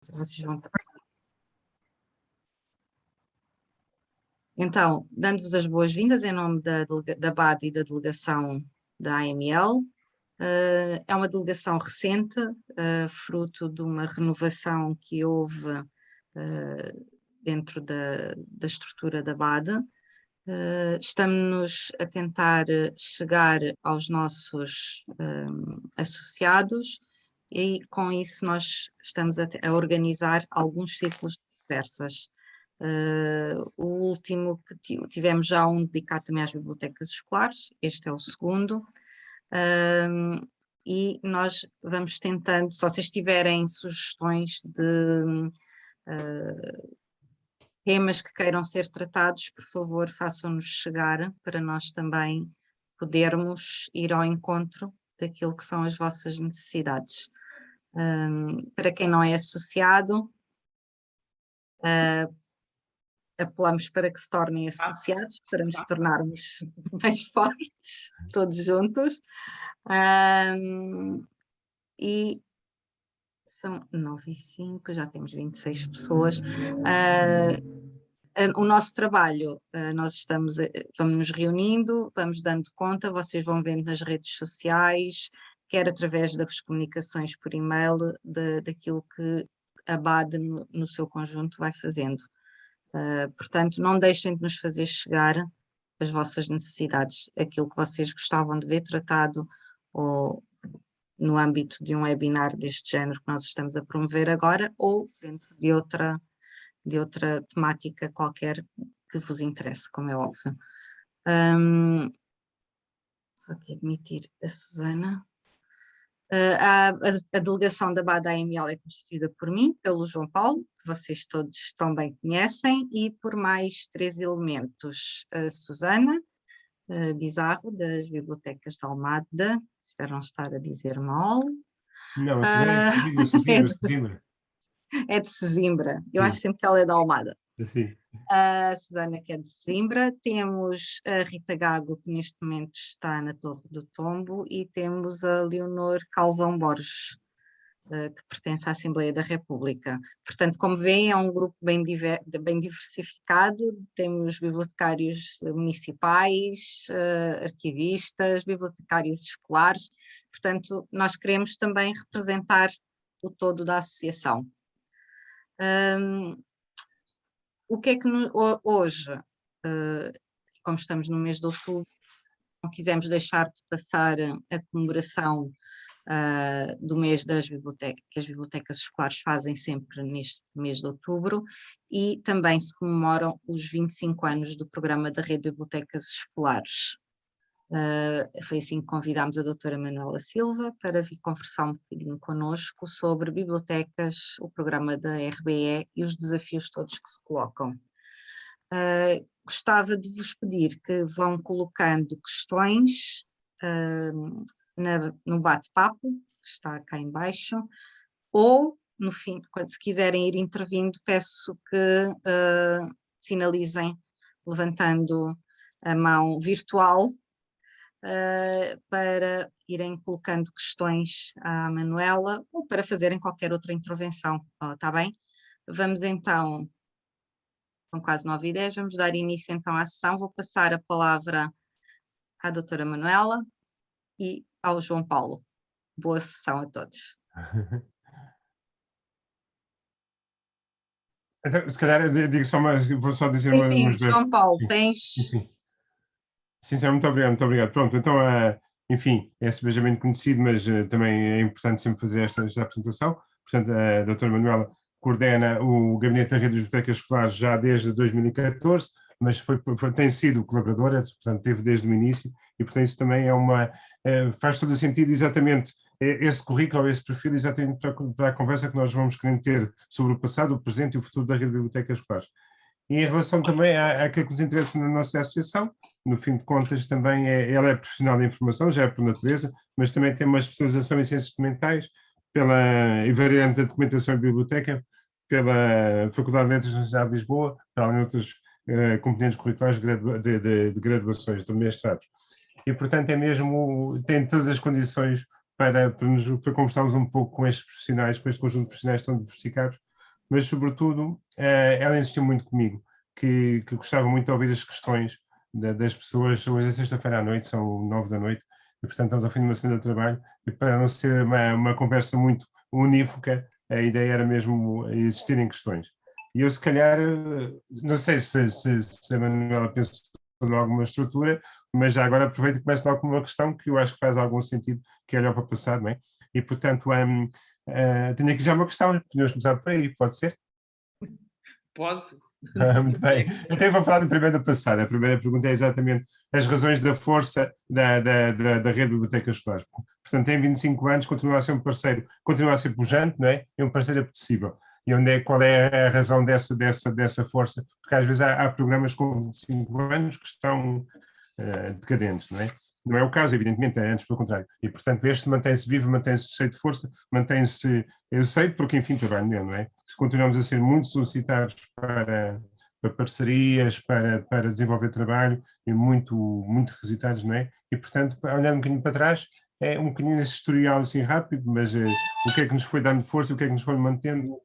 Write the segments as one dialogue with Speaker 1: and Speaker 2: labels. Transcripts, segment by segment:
Speaker 1: Vocês vão... Então, dando-vos as boas-vindas em nome da BAD e da delegação da AML. É uma delegação recente, fruto de uma renovação que houve dentro da estrutura da BAD. Estamos a tentar chegar aos nossos associados e com isso nós estamos a organizar alguns ciclos de conversas. O último que tivemos já um dedicado também às bibliotecas escolares, este é o segundo. E nós vamos tentando, se vocês tiverem sugestões de temas que queiram ser tratados, por favor, façam-nos chegar para nós também podermos ir ao encontro daquilo que são as vossas necessidades. Para quem não é associado, apelamos para que se tornem associados, para nos tornarmos mais fortes, todos juntos. E são 9h05, já temos 26 pessoas. O nosso trabalho, nós vamos nos reunindo, vamos dando conta, vocês vão vendo nas redes sociais, quer através das comunicações por e-mail, daquilo que a BAD no seu conjunto vai fazendo. Portanto, não deixem de nos fazer chegar as vossas necessidades, aquilo que vocês gostavam de ver tratado ou no âmbito de um webinar deste género que nós estamos a promover agora ou dentro de outra temática qualquer que vos interesse, como é óbvio. Só que admitir a Susana. A delegação da BAD-AML é constituída por mim, pelo João Paulo, que vocês todos tão bem conhecem, e por mais 3 elementos. A Susana Bizarro, das Bibliotecas de Almada, espero não estar a dizer mal.
Speaker 2: Não, a Susana é de Sesimbra.
Speaker 1: É de Sesimbra, eu acho sempre que ela é da Almada.
Speaker 2: Sim.
Speaker 1: A Susana, que é de Sesimbra, temos a Rita Gago, que neste momento está na Torre do Tombo, e temos a Leonor Calvão Borges, que pertence à Assembleia da República. Portanto, como veem, é um grupo bem diversificado, temos bibliotecários municipais, arquivistas, bibliotecários escolares, portanto, nós queremos também representar o todo da associação. O que é que hoje, como estamos no mês de outubro, não quisemos deixar de passar a comemoração do mês das bibliotecas, que as bibliotecas escolares fazem sempre neste mês de outubro, e também se comemoram os 25 anos do programa da Rede de Bibliotecas Escolares. Foi assim que convidámos a doutora Manuela Silva para vir conversar um bocadinho connosco sobre bibliotecas, o programa da RBE e os desafios todos que se colocam. Gostava de vos pedir que vão colocando questões no bate-papo, que está cá em baixo, ou no fim, se quiserem ir intervindo, peço que sinalizem levantando a mão virtual para irem colocando questões à Manuela ou para fazerem qualquer outra intervenção, está bem? Vamos então, são quase 9h10, vamos dar início então à sessão. Vou passar a palavra à doutora Manuela e ao João Paulo. Boa sessão a todos.
Speaker 2: Então, se calhar eu digo só mais, vou só dizer
Speaker 1: umas João Paulo, tens...
Speaker 2: Sim, muito obrigado. Pronto, então, enfim, é simplesmente conhecido, mas também é importante sempre fazer esta apresentação. Portanto, a doutora Manuela coordena o Gabinete da Rede de Bibliotecas Escolares já desde 2014, mas tem sido colaboradora, portanto, teve desde o início, e portanto isso também faz todo o sentido exatamente esse currículo, esse perfil, exatamente para a conversa que nós vamos querendo ter sobre o passado, o presente e o futuro da Rede de Bibliotecas Escolares. E em relação também àquilo que nos interessa na nossa associação, no fim de contas também ela é profissional de informação, já é por natureza, mas também tem uma especialização em ciências documentais, e variante da documentação e biblioteca, pela Faculdade de Letras da Universidade de Lisboa, para além de outras componentes curriculares de graduações, de mestrados. E, portanto, tem todas as condições para conversarmos um pouco com estes profissionais, com este conjunto de profissionais tão diversificados, mas sobretudo ela insistiu muito comigo, que gostava muito de ouvir as questões das pessoas. Hoje é sexta-feira à noite, são 9 da noite, e portanto estamos ao fim de uma semana de trabalho, e para não ser uma conversa muito unívoca, a ideia era mesmo existirem questões. E eu, se calhar, não sei se a Manuela pensou em alguma estrutura, mas já agora aproveito e começo logo com uma questão que eu acho que faz algum sentido, que é olhar para o passado, não é? E, portanto, tenho aqui já uma questão, podemos começar por aí, pode ser?
Speaker 3: Pode.
Speaker 2: Muito bem. Então, vou falar do primeiro do passado. A primeira pergunta é exatamente as razões da força da rede de bibliotecas escolares. Portanto, tem 25 anos, continua a ser um parceiro, continua a ser pujante, não é? É um parceiro apetecível. E qual é a razão dessa força? Porque às vezes há programas com 5 anos que estão decadentes, não é? Não é o caso, evidentemente, é antes pelo contrário. E, portanto, este mantém-se vivo, mantém-se cheio de força, mantém-se, eu sei porque, enfim, trabalho nele, não é? Se continuamos a ser muito solicitados para parcerias, para desenvolver trabalho, e muito requisitados, não é? E, portanto, olhando um bocadinho para trás, é um bocadinho esse historial assim rápido, mas o que é que nos foi dando força, o que é que nos foi mantendo,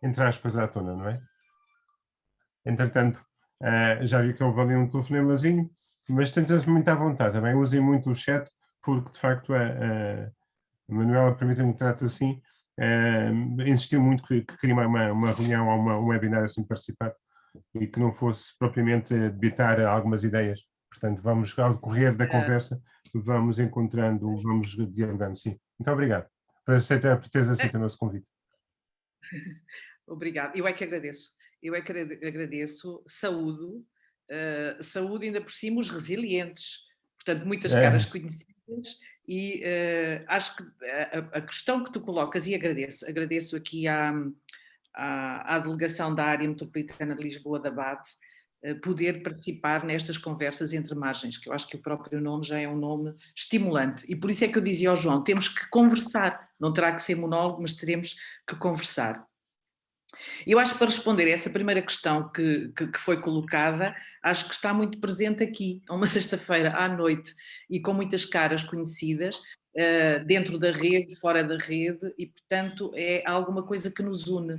Speaker 2: entre aspas, à tona, não é? Entretanto, já vi que houve ali um telefonemazinho, mas sinta-se muito à vontade também. Usem muito o chat, porque de facto a Manuela, permita-me que trate assim, insistiu muito que queria uma reunião ou um webinar assim participar e que não fosse propriamente debitar algumas ideias. Portanto, vamos, ao decorrer da conversa, vamos encontrando, vamos dialogando, sim. Muito obrigado por teres aceito o nosso convite.
Speaker 3: Obrigada. Eu é que agradeço. Eu é que agradeço. Saúdo. Saúde ainda por cima os resilientes. Portanto, muitas caras conhecidas e acho que a questão que tu colocas, e agradeço aqui à delegação da área metropolitana de Lisboa da BAT, poder participar nestas conversas entre margens, que eu acho que o próprio nome já é um nome estimulante. E por isso é que eu dizia ao João, temos que conversar, não terá que ser monólogo, mas teremos que conversar. Eu acho que para responder a essa primeira questão que foi colocada, acho que está muito presente aqui, a uma sexta-feira à noite e com muitas caras conhecidas, dentro da rede, fora da rede, e portanto é alguma coisa que nos une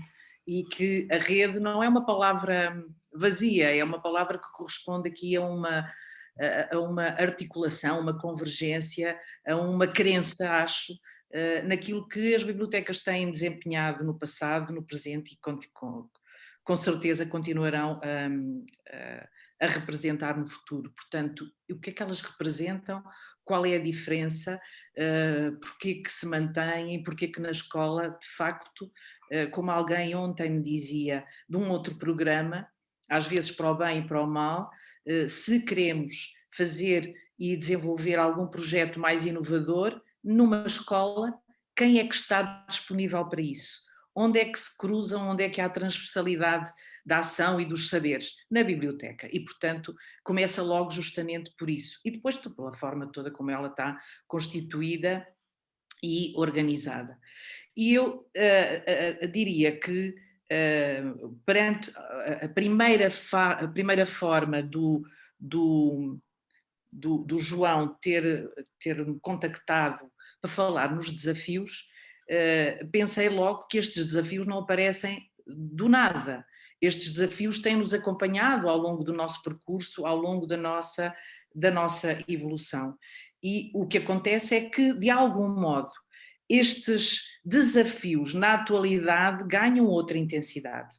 Speaker 3: e que a rede não é uma palavra vazia, é uma palavra que corresponde aqui a uma articulação, uma convergência, a uma crença, acho, naquilo que as bibliotecas têm desempenhado no passado, no presente e com certeza continuarão a representar no futuro. Portanto, o que é que elas representam? Qual é a diferença? Porquê que se mantêm? Porquê que na escola, de facto, como alguém ontem me dizia de um outro programa, às vezes para o bem e para o mal, se queremos fazer e desenvolver algum projeto mais inovador, numa escola, quem é que está disponível para isso? Onde é que se cruzam, onde é que há a transversalidade da ação e dos saberes? Na biblioteca. E, portanto, começa logo justamente por isso. E depois pela forma toda como ela está constituída e organizada. E eu diria que perante a primeira forma do João ter-me contactado para falar nos desafios, pensei logo que estes desafios não aparecem do nada. Estes desafios têm-nos acompanhado ao longo do nosso percurso, ao longo da nossa evolução. E o que acontece é que, de algum modo, estes desafios na atualidade ganham outra intensidade.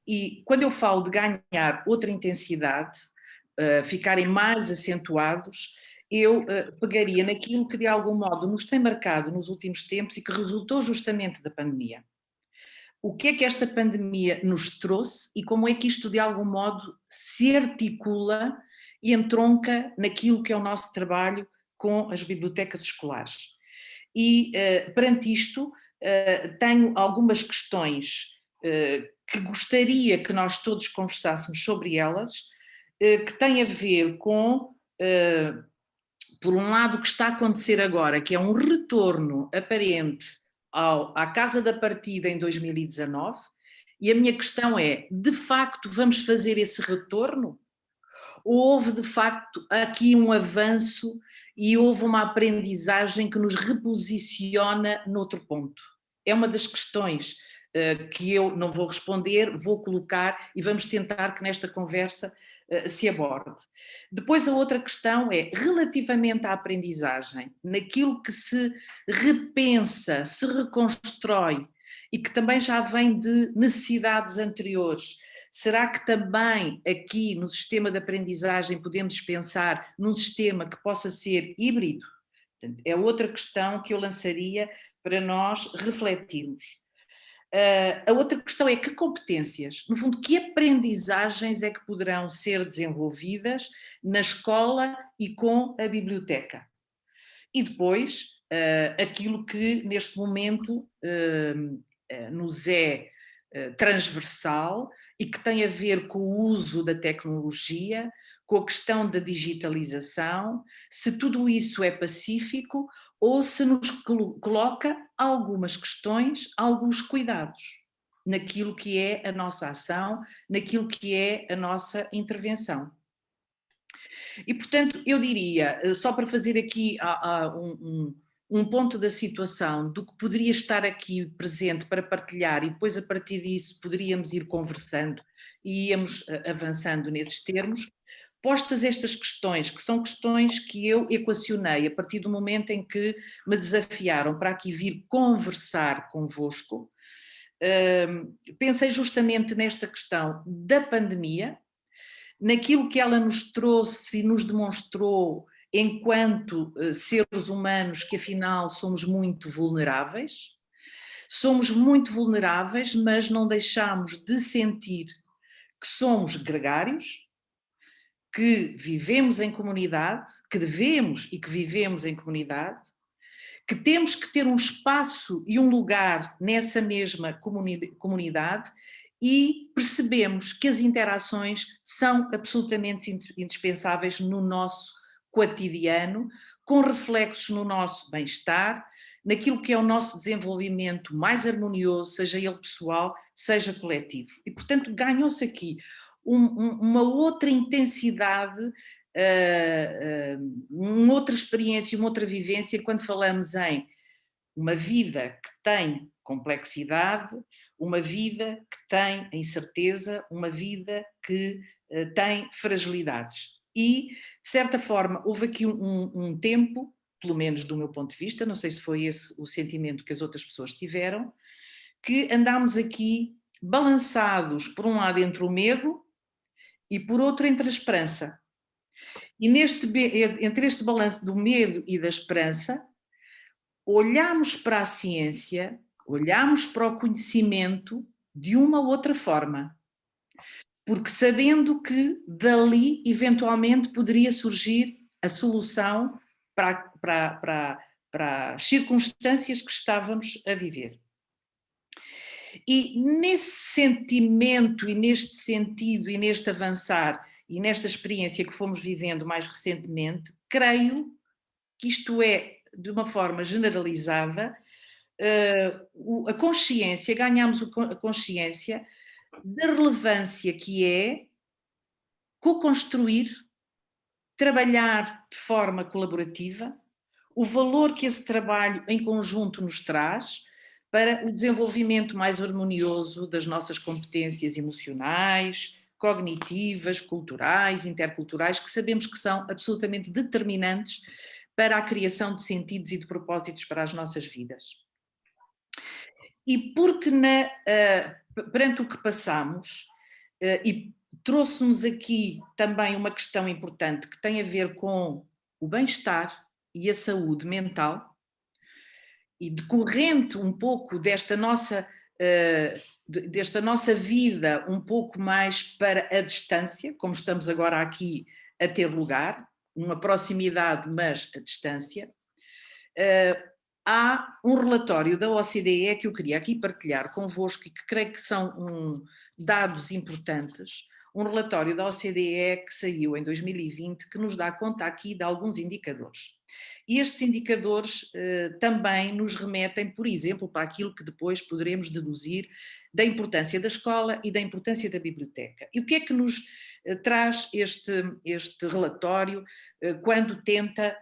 Speaker 3: E quando eu falo de ganhar outra intensidade, ficarem mais acentuados, eu pegaria naquilo que de algum modo nos tem marcado nos últimos tempos e que resultou justamente da pandemia. O que é que esta pandemia nos trouxe e como é que isto de algum modo se articula e entronca naquilo que é o nosso trabalho com as bibliotecas escolares. E perante isto tenho algumas questões que gostaria que nós todos conversássemos sobre elas, que têm a ver com, por um lado, o que está a acontecer agora, que é um retorno aparente à casa da partida em 2019, e a minha questão é, de facto, vamos fazer esse retorno? Ou houve, de facto, aqui um avanço e houve uma aprendizagem que nos reposiciona noutro ponto? É uma das questões que eu não vou responder, vou colocar e vamos tentar que nesta conversa se aborde. Depois a outra questão é, relativamente à aprendizagem, naquilo que se repensa, se reconstrói e que também já vem de necessidades anteriores, será que também aqui no sistema de aprendizagem podemos pensar num sistema que possa ser híbrido? Portanto, é outra questão que eu lançaria para nós refletirmos. A outra questão é que competências, no fundo, que aprendizagens é que poderão ser desenvolvidas na escola e com a biblioteca? E depois, aquilo que neste momento nos é transversal e que tem a ver com o uso da tecnologia, com a questão da digitalização, se tudo isso é pacífico ou se nos coloca algumas questões, alguns cuidados naquilo que é a nossa ação, naquilo que é a nossa intervenção. E, portanto, eu diria, só para fazer aqui um ponto da situação, do que poderia estar aqui presente para partilhar e depois a partir disso poderíamos ir conversando e íamos avançando nesses termos, postas estas questões, que são questões que eu equacionei a partir do momento em que me desafiaram para aqui vir conversar convosco, pensei justamente nesta questão da pandemia, naquilo que ela nos trouxe e nos demonstrou enquanto seres humanos que afinal somos muito vulneráveis. Somos muito vulneráveis, mas não deixamos de sentir que somos gregários, que vivemos em comunidade, que devemos e que vivemos em comunidade, que temos que ter um espaço e um lugar nessa mesma comunidade e percebemos que as interações são absolutamente indispensáveis no nosso cotidiano, com reflexos no nosso bem-estar, naquilo que é o nosso desenvolvimento mais harmonioso, seja ele pessoal, seja coletivo. E, portanto, ganhou-se aqui uma outra intensidade, uma outra experiência, uma outra vivência, quando falamos em uma vida que tem complexidade, uma vida que tem incerteza, uma vida que tem fragilidades. E, de certa forma, houve aqui um tempo, pelo menos do meu ponto de vista, não sei se foi esse o sentimento que as outras pessoas tiveram, que andámos aqui balançados, por um lado, entre o medo e, por outro, entre a esperança. E entre este balanço do medo e da esperança, olhamos para a ciência, olhamos para o conhecimento de uma outra forma, porque sabendo que dali eventualmente poderia surgir a solução para as circunstâncias que estávamos a viver. E nesse sentimento e neste sentido e neste avançar e nesta experiência que fomos vivendo mais recentemente, creio que isto é, de uma forma generalizada, a consciência, ganhamos a consciência da relevância que é co-construir, trabalhar de forma colaborativa, o valor que esse trabalho em conjunto nos traz para o desenvolvimento mais harmonioso das nossas competências emocionais, cognitivas, culturais, interculturais, que sabemos que são absolutamente determinantes para a criação de sentidos e de propósitos para as nossas vidas. E porque perante o que passamos, e trouxe-nos aqui também uma questão importante que tem a ver com o bem-estar e a saúde mental, e decorrente um pouco desta nossa vida um pouco mais para a distância, como estamos agora aqui a ter lugar, uma proximidade, mas a distância, há um relatório da OCDE que eu queria aqui partilhar convosco e que creio que são dados importantes, um relatório da OCDE que saiu em 2020 que nos dá conta aqui de alguns indicadores. E estes indicadores também nos remetem, por exemplo, para aquilo que depois poderemos deduzir da importância da escola e da importância da biblioteca. E o que é que nos traz este relatório quando tenta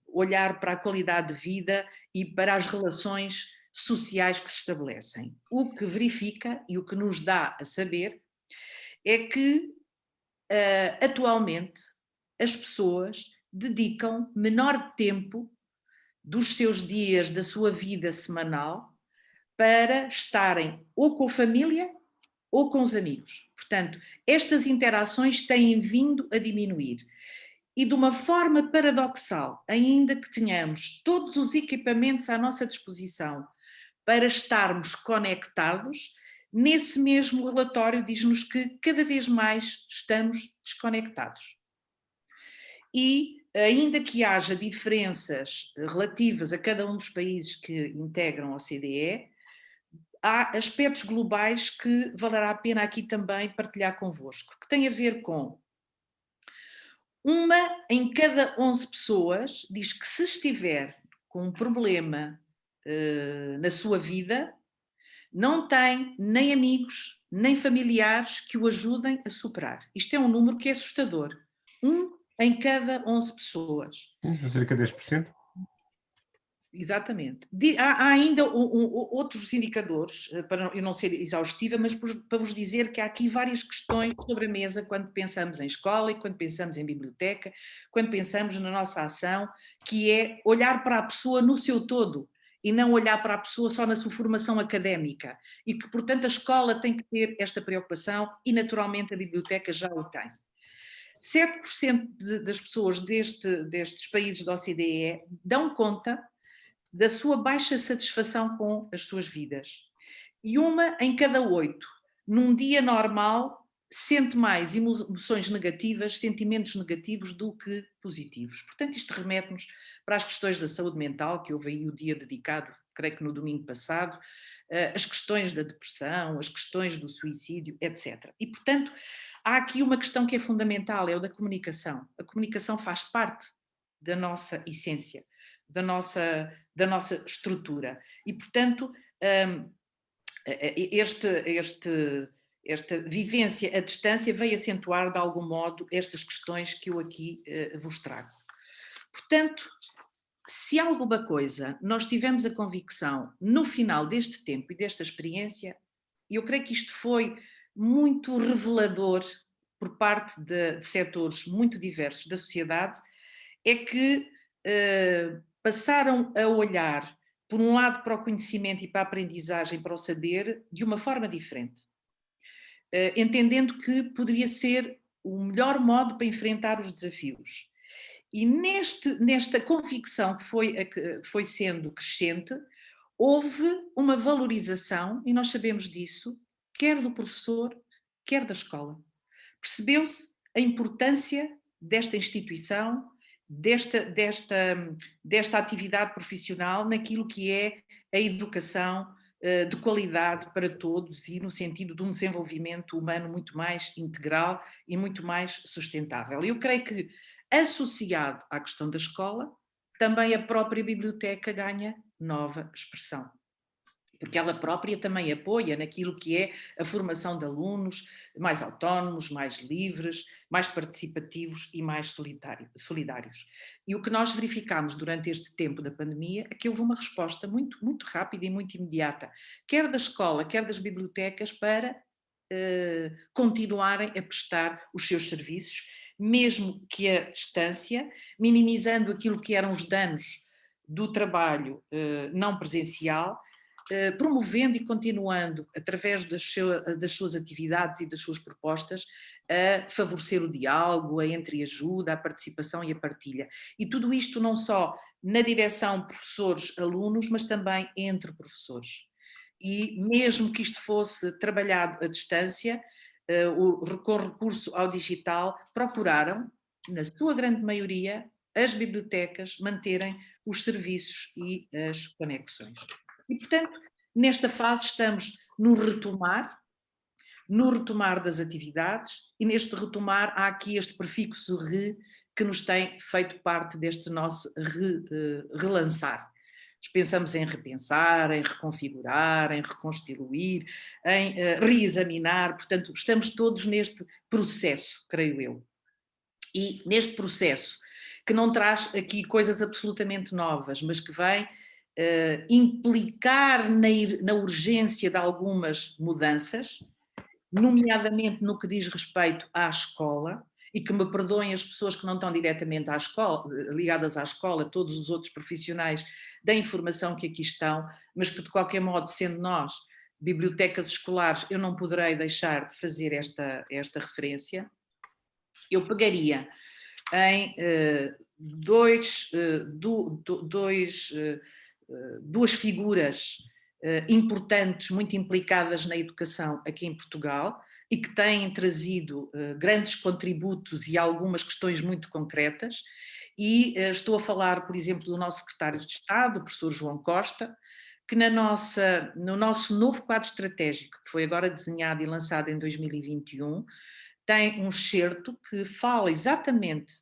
Speaker 3: olhar para a qualidade de vida e para as relações sociais que se estabelecem. O que verifica e o que nos dá a saber é que, atualmente, as pessoas dedicam menor tempo dos seus dias, da sua vida semanal, para estarem ou com a família ou com os amigos. Portanto, estas interações têm vindo a diminuir. E de uma forma paradoxal, ainda que tenhamos todos os equipamentos à nossa disposição para estarmos conectados, nesse mesmo relatório diz-nos que cada vez mais estamos desconectados. E ainda que haja diferenças relativas a cada um dos países que integram a OCDE, há aspectos globais que valerá a pena aqui também partilhar convosco, que tem a ver com uma em cada 11 pessoas diz que se estiver com um problema na sua vida, não tem nem amigos, nem familiares que o ajudem a superar. Isto é um número que é assustador. 1 em cada 11 pessoas.
Speaker 2: Sim, cerca de 10%.
Speaker 3: Exatamente. Há ainda outros indicadores, para eu não ser exaustiva, mas para vos dizer que há aqui várias questões sobre a mesa quando pensamos em escola e quando pensamos em biblioteca, quando pensamos na nossa ação, que é olhar para a pessoa no seu todo e não olhar para a pessoa só na sua formação académica. E que, portanto, a escola tem que ter esta preocupação e, naturalmente, a biblioteca já o tem. 7% das pessoas destes países da OCDE dão conta da sua baixa satisfação com as suas vidas. E 1 em cada 8, num dia normal, sente mais emoções negativas, sentimentos negativos do que positivos. Portanto, isto remete-nos para as questões da saúde mental, que houve aí o dia dedicado, creio que no domingo passado, as questões da depressão, as questões do suicídio, etc. E, portanto, há aqui uma questão que é fundamental, é o da comunicação. A comunicação faz parte da nossa essência, da nossa estrutura. E, portanto, esta vivência à distância veio acentuar, de algum modo, estas questões que eu aqui vos trago. Portanto, se alguma coisa nós tivemos a convicção, no final deste tempo e desta experiência, eu creio que isto foi muito revelador por parte de setores muito diversos da sociedade, é que passaram a olhar, por um lado, para o conhecimento e para a aprendizagem, para o saber, de uma forma diferente. Entendendo que poderia ser o melhor modo para enfrentar os desafios. E nesta convicção que foi sendo crescente, houve uma valorização, e nós sabemos disso, quer do professor, quer da escola. Percebeu-se a importância desta instituição, desta atividade profissional naquilo que é a educação de qualidade para todos e no sentido de um desenvolvimento humano muito mais integral e muito mais sustentável. Eu creio que, associado à questão da escola, também a própria biblioteca ganha nova expressão. Porque ela própria também apoia naquilo que é a formação de alunos mais autónomos, mais livres, mais participativos e mais solidários. E o que nós verificamos durante este tempo da pandemia é que houve uma resposta muito, muito rápida e muito imediata, quer da escola, quer das bibliotecas, para continuarem a prestar os seus serviços, mesmo que à distância, minimizando aquilo que eram os danos do trabalho não presencial, promovendo e continuando, através das suas atividades e das suas propostas, a favorecer o diálogo, a entreajuda, a participação e a partilha. E tudo isto não só na direção professores-alunos, mas também entre professores. E mesmo que isto fosse trabalhado à distância, com recurso ao digital, procuraram, na sua grande maioria, as bibliotecas manterem os serviços e as conexões. E, portanto, nesta fase estamos no retomar das atividades, e neste retomar há aqui este prefixo re, que nos tem feito parte deste nosso relançar. Pensamos em repensar, em reconfigurar, em reconstituir, em reexaminar, portanto, estamos todos neste processo, creio eu. E neste processo, que não traz aqui coisas absolutamente novas, mas que vem implicar na urgência de algumas mudanças, nomeadamente no que diz respeito à escola, e que me perdoem as pessoas que não estão diretamente à escola, ligadas à escola, todos os outros profissionais da informação que aqui estão, mas que de qualquer modo, sendo nós bibliotecas escolares, eu não poderei deixar de fazer esta referência. Eu pegaria em duas figuras importantes, muito implicadas na educação aqui em Portugal e que têm trazido grandes contributos e algumas questões muito concretas. E estou a falar, por exemplo, do nosso secretário de Estado, o professor João Costa, que no nosso novo quadro estratégico, que foi agora desenhado e lançado em 2021, tem um excerto que fala exatamente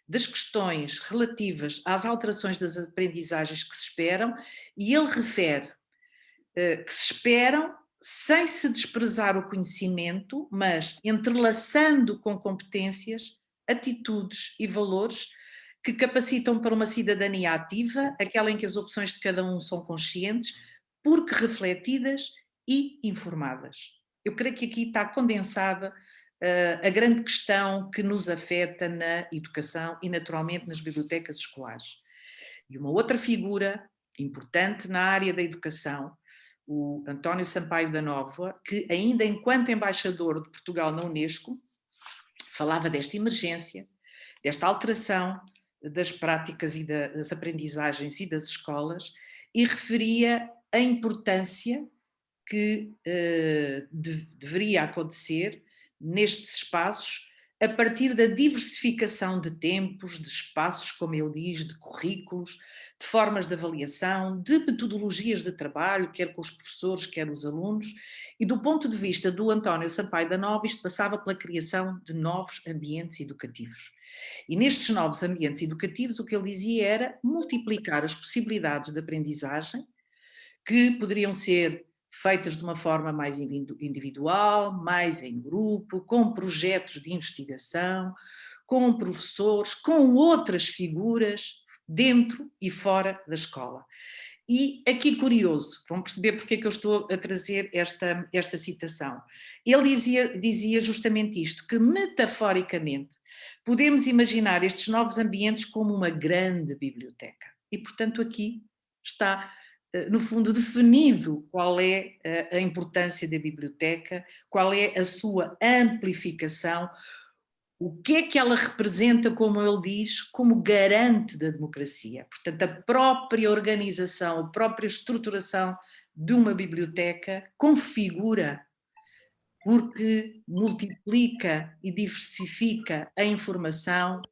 Speaker 3: das questões relativas às alterações das aprendizagens que se esperam, e ele refere que se esperam sem se desprezar o conhecimento, mas entrelaçando com competências, atitudes e valores que capacitam para uma cidadania ativa, aquela em que as opções de cada um são conscientes, porque refletidas e informadas. Eu creio que aqui está condensada a grande questão que nos afeta na educação e naturalmente nas bibliotecas escolares. E uma outra figura importante na área da educação, o António Sampaio da Nova, que ainda enquanto embaixador de Portugal na Unesco, falava desta emergência, desta alteração das práticas e das aprendizagens e das escolas, e referia a importância que deveria acontecer nestes espaços a partir da diversificação de tempos, de espaços, como ele diz, de currículos, de formas de avaliação, de metodologias de trabalho, quer com os professores, quer os alunos, e do ponto de vista do António Sampaio da Nova, isto passava pela criação de novos ambientes educativos. E nestes novos ambientes educativos, o que ele dizia era multiplicar as possibilidades de aprendizagem, que poderiam ser feitas de uma forma mais individual, mais em grupo, com projetos de investigação, com professores, com outras figuras dentro e fora da escola. E aqui curioso, vão perceber porque é que eu estou a trazer esta citação. Ele dizia justamente isto, que metaforicamente podemos imaginar estes novos ambientes como uma grande biblioteca. E portanto aqui está no fundo, definido qual é a importância da biblioteca, qual é a sua amplificação, o que é que ela representa, como ele diz, como garante da democracia. Portanto, a própria organização, a própria estruturação de uma biblioteca configura, porque multiplica e diversifica a informação,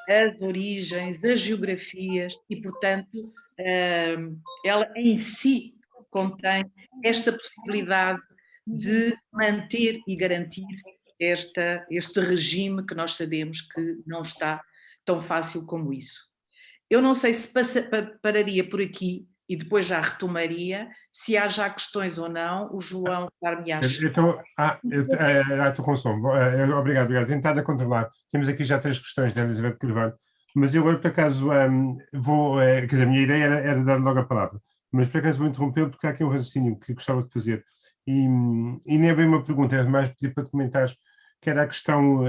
Speaker 3: as origens, as geografias e, portanto, ela em si contém esta possibilidade de manter e garantir este regime que nós sabemos que não está tão fácil como isso. Eu não sei se pararia por aqui e depois já retomaria, se há já questões ou não, o João dar-me a
Speaker 2: Estou com som. Obrigado. Tentado a controlar. Temos aqui já 3 questões da Elizabeth Carvalho, mas eu agora, por acaso, vou... quer dizer, a minha ideia era dar logo a palavra, mas por acaso vou interrompê-lo porque há aqui um raciocínio que gostava de fazer. E nem é bem uma pergunta, é mais pedir para comentares, que era a questão,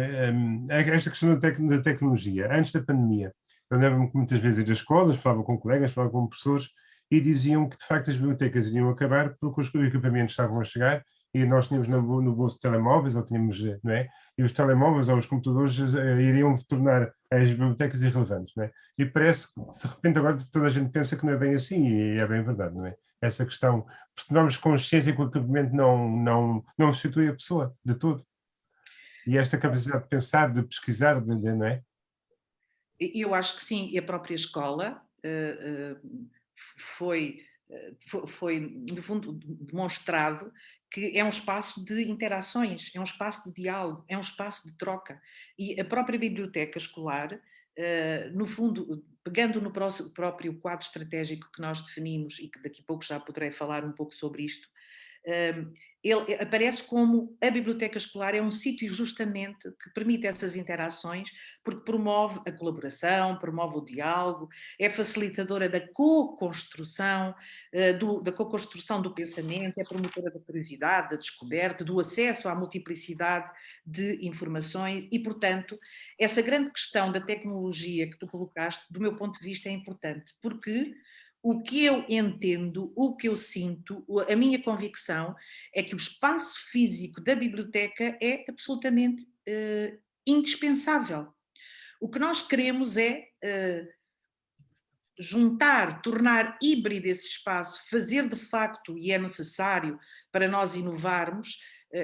Speaker 2: esta questão da tecnologia. Antes da pandemia, eu lembro-me que muitas vezes ia às escolas, falava com colegas, falava com professores, e diziam que de facto as bibliotecas iriam acabar porque os equipamentos estavam a chegar e nós tínhamos no bolso telemóveis, ou tínhamos, não é? E os telemóveis ou os computadores iriam tornar as bibliotecas irrelevantes, não é? E parece que de repente agora toda a gente pensa que não é bem assim, e é bem verdade, não é? Essa questão, se tomarmos consciência que o equipamento não substitui a pessoa de todo. E esta capacidade de pensar, de pesquisar, não é?
Speaker 3: Eu acho que sim, e a própria escola foi, no fundo, demonstrado que é um espaço de interações, é um espaço de diálogo, é um espaço de troca. E a própria biblioteca escolar, no fundo, pegando no próprio quadro estratégico que nós definimos, e que daqui a pouco já poderei falar um pouco sobre isto, ele aparece como a biblioteca escolar é um sítio justamente que permite essas interações, porque promove a colaboração, promove o diálogo, é facilitadora da co-construção, do pensamento, é promotora da curiosidade, da descoberta, do acesso à multiplicidade de informações e, portanto, essa grande questão da tecnologia que tu colocaste, do meu ponto de vista, é importante, porque o que eu entendo, o que eu sinto, a minha convicção é que o espaço físico da biblioteca é absolutamente indispensável. O que nós queremos é juntar, tornar híbrido esse espaço, fazer de facto, e é necessário para nós inovarmos,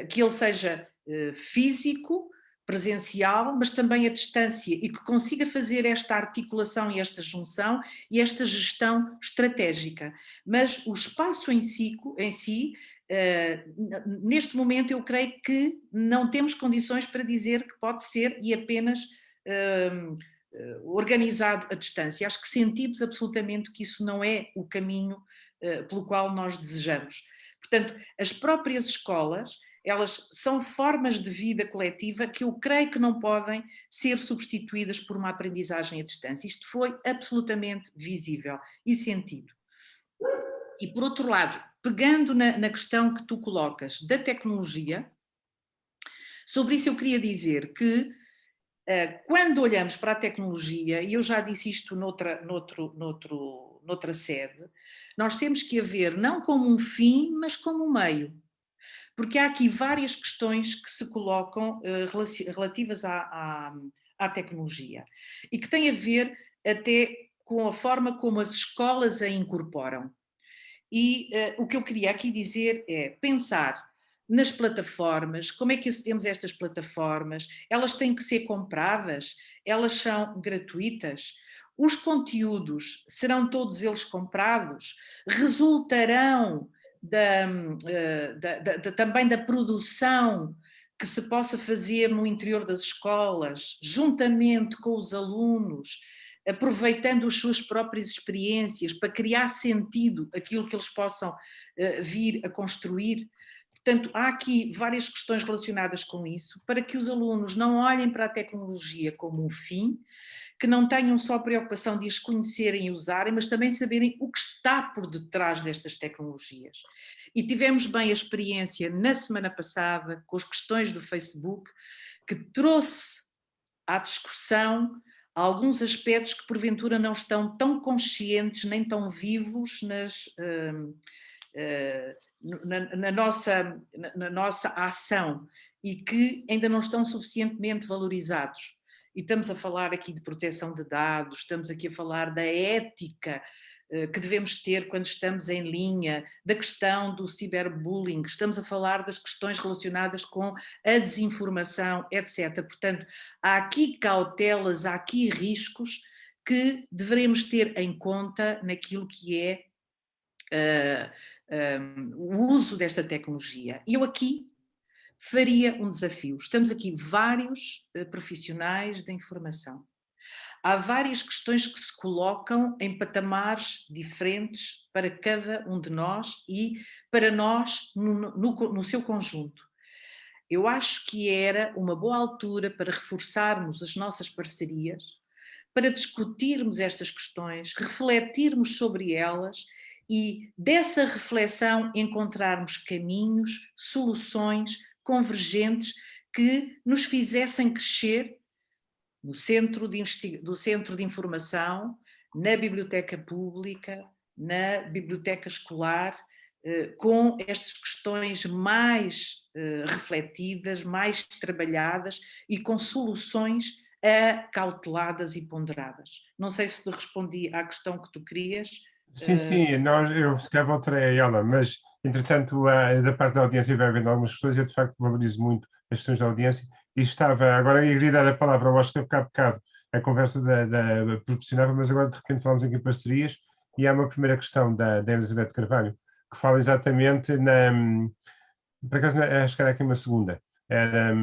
Speaker 3: que ele seja físico, presencial, mas também à distância e que consiga fazer esta articulação e esta junção e esta gestão estratégica. Mas o espaço em si neste momento eu creio que não temos condições para dizer que pode ser e apenas organizado à distância. Acho que sentimos absolutamente que isso não é o caminho pelo qual nós desejamos. Portanto, as próprias escolas, elas são formas de vida coletiva que eu creio que não podem ser substituídas por uma aprendizagem à distância. Isto foi absolutamente visível e sentido. E, por outro lado, pegando na questão que tu colocas da tecnologia, sobre isso eu queria dizer que quando olhamos para a tecnologia, e eu já disse isto noutra sede, nós temos que a ver não como um fim, mas como um meio. Porque há aqui várias questões que se colocam relativas à tecnologia e que têm a ver até com a forma como as escolas a incorporam. E o que eu queria aqui dizer é pensar nas plataformas, como é que acedemos a estas plataformas, elas têm que ser compradas, elas são gratuitas, os conteúdos serão todos eles comprados, resultarão também da produção que se possa fazer no interior das escolas, juntamente com os alunos, aproveitando as suas próprias experiências para criar sentido aquilo que eles possam vir a construir. Portanto, há aqui várias questões relacionadas com isso, para que os alunos não olhem para a tecnologia como um fim, que não tenham só a preocupação de as conhecerem e usarem, mas também saberem o que está por detrás destas tecnologias. E tivemos bem a experiência na semana passada com as questões do Facebook, que trouxe à discussão alguns aspectos que porventura não estão tão conscientes nem tão vivos na nossa ação e que ainda não estão suficientemente valorizados. E estamos a falar aqui de proteção de dados, estamos aqui a falar da ética que devemos ter quando estamos em linha, da questão do ciberbullying, estamos a falar das questões relacionadas com a desinformação, etc. Portanto, há aqui cautelas, há aqui riscos que devemos ter em conta naquilo que é o uso desta tecnologia. Eu aqui faria um desafio. Estamos aqui vários profissionais da informação. Há várias questões que se colocam em patamares diferentes para cada um de nós e para nós no seu conjunto. Eu acho que era uma boa altura para reforçarmos as nossas parcerias, para discutirmos estas questões, refletirmos sobre elas e dessa reflexão encontrarmos caminhos, soluções convergentes que nos fizessem crescer no centro de informação, na biblioteca pública, na biblioteca escolar, com estas questões mais refletidas, mais trabalhadas e com soluções acauteladas e ponderadas. Não sei se te respondi à questão que tu querias.
Speaker 2: Sim, eu se calhar voltarei a ela, mas entretanto da parte da audiência vai havendo algumas questões, eu de facto valorizo muito as questões da audiência e agora eu queria dar a palavra ao Oscar, porque há bocado a conversa da proporcionava, mas agora de repente falamos aqui em parcerias e há uma primeira questão da Elizabeth Carvalho, que fala exatamente por acaso acho que era aqui uma segunda, era,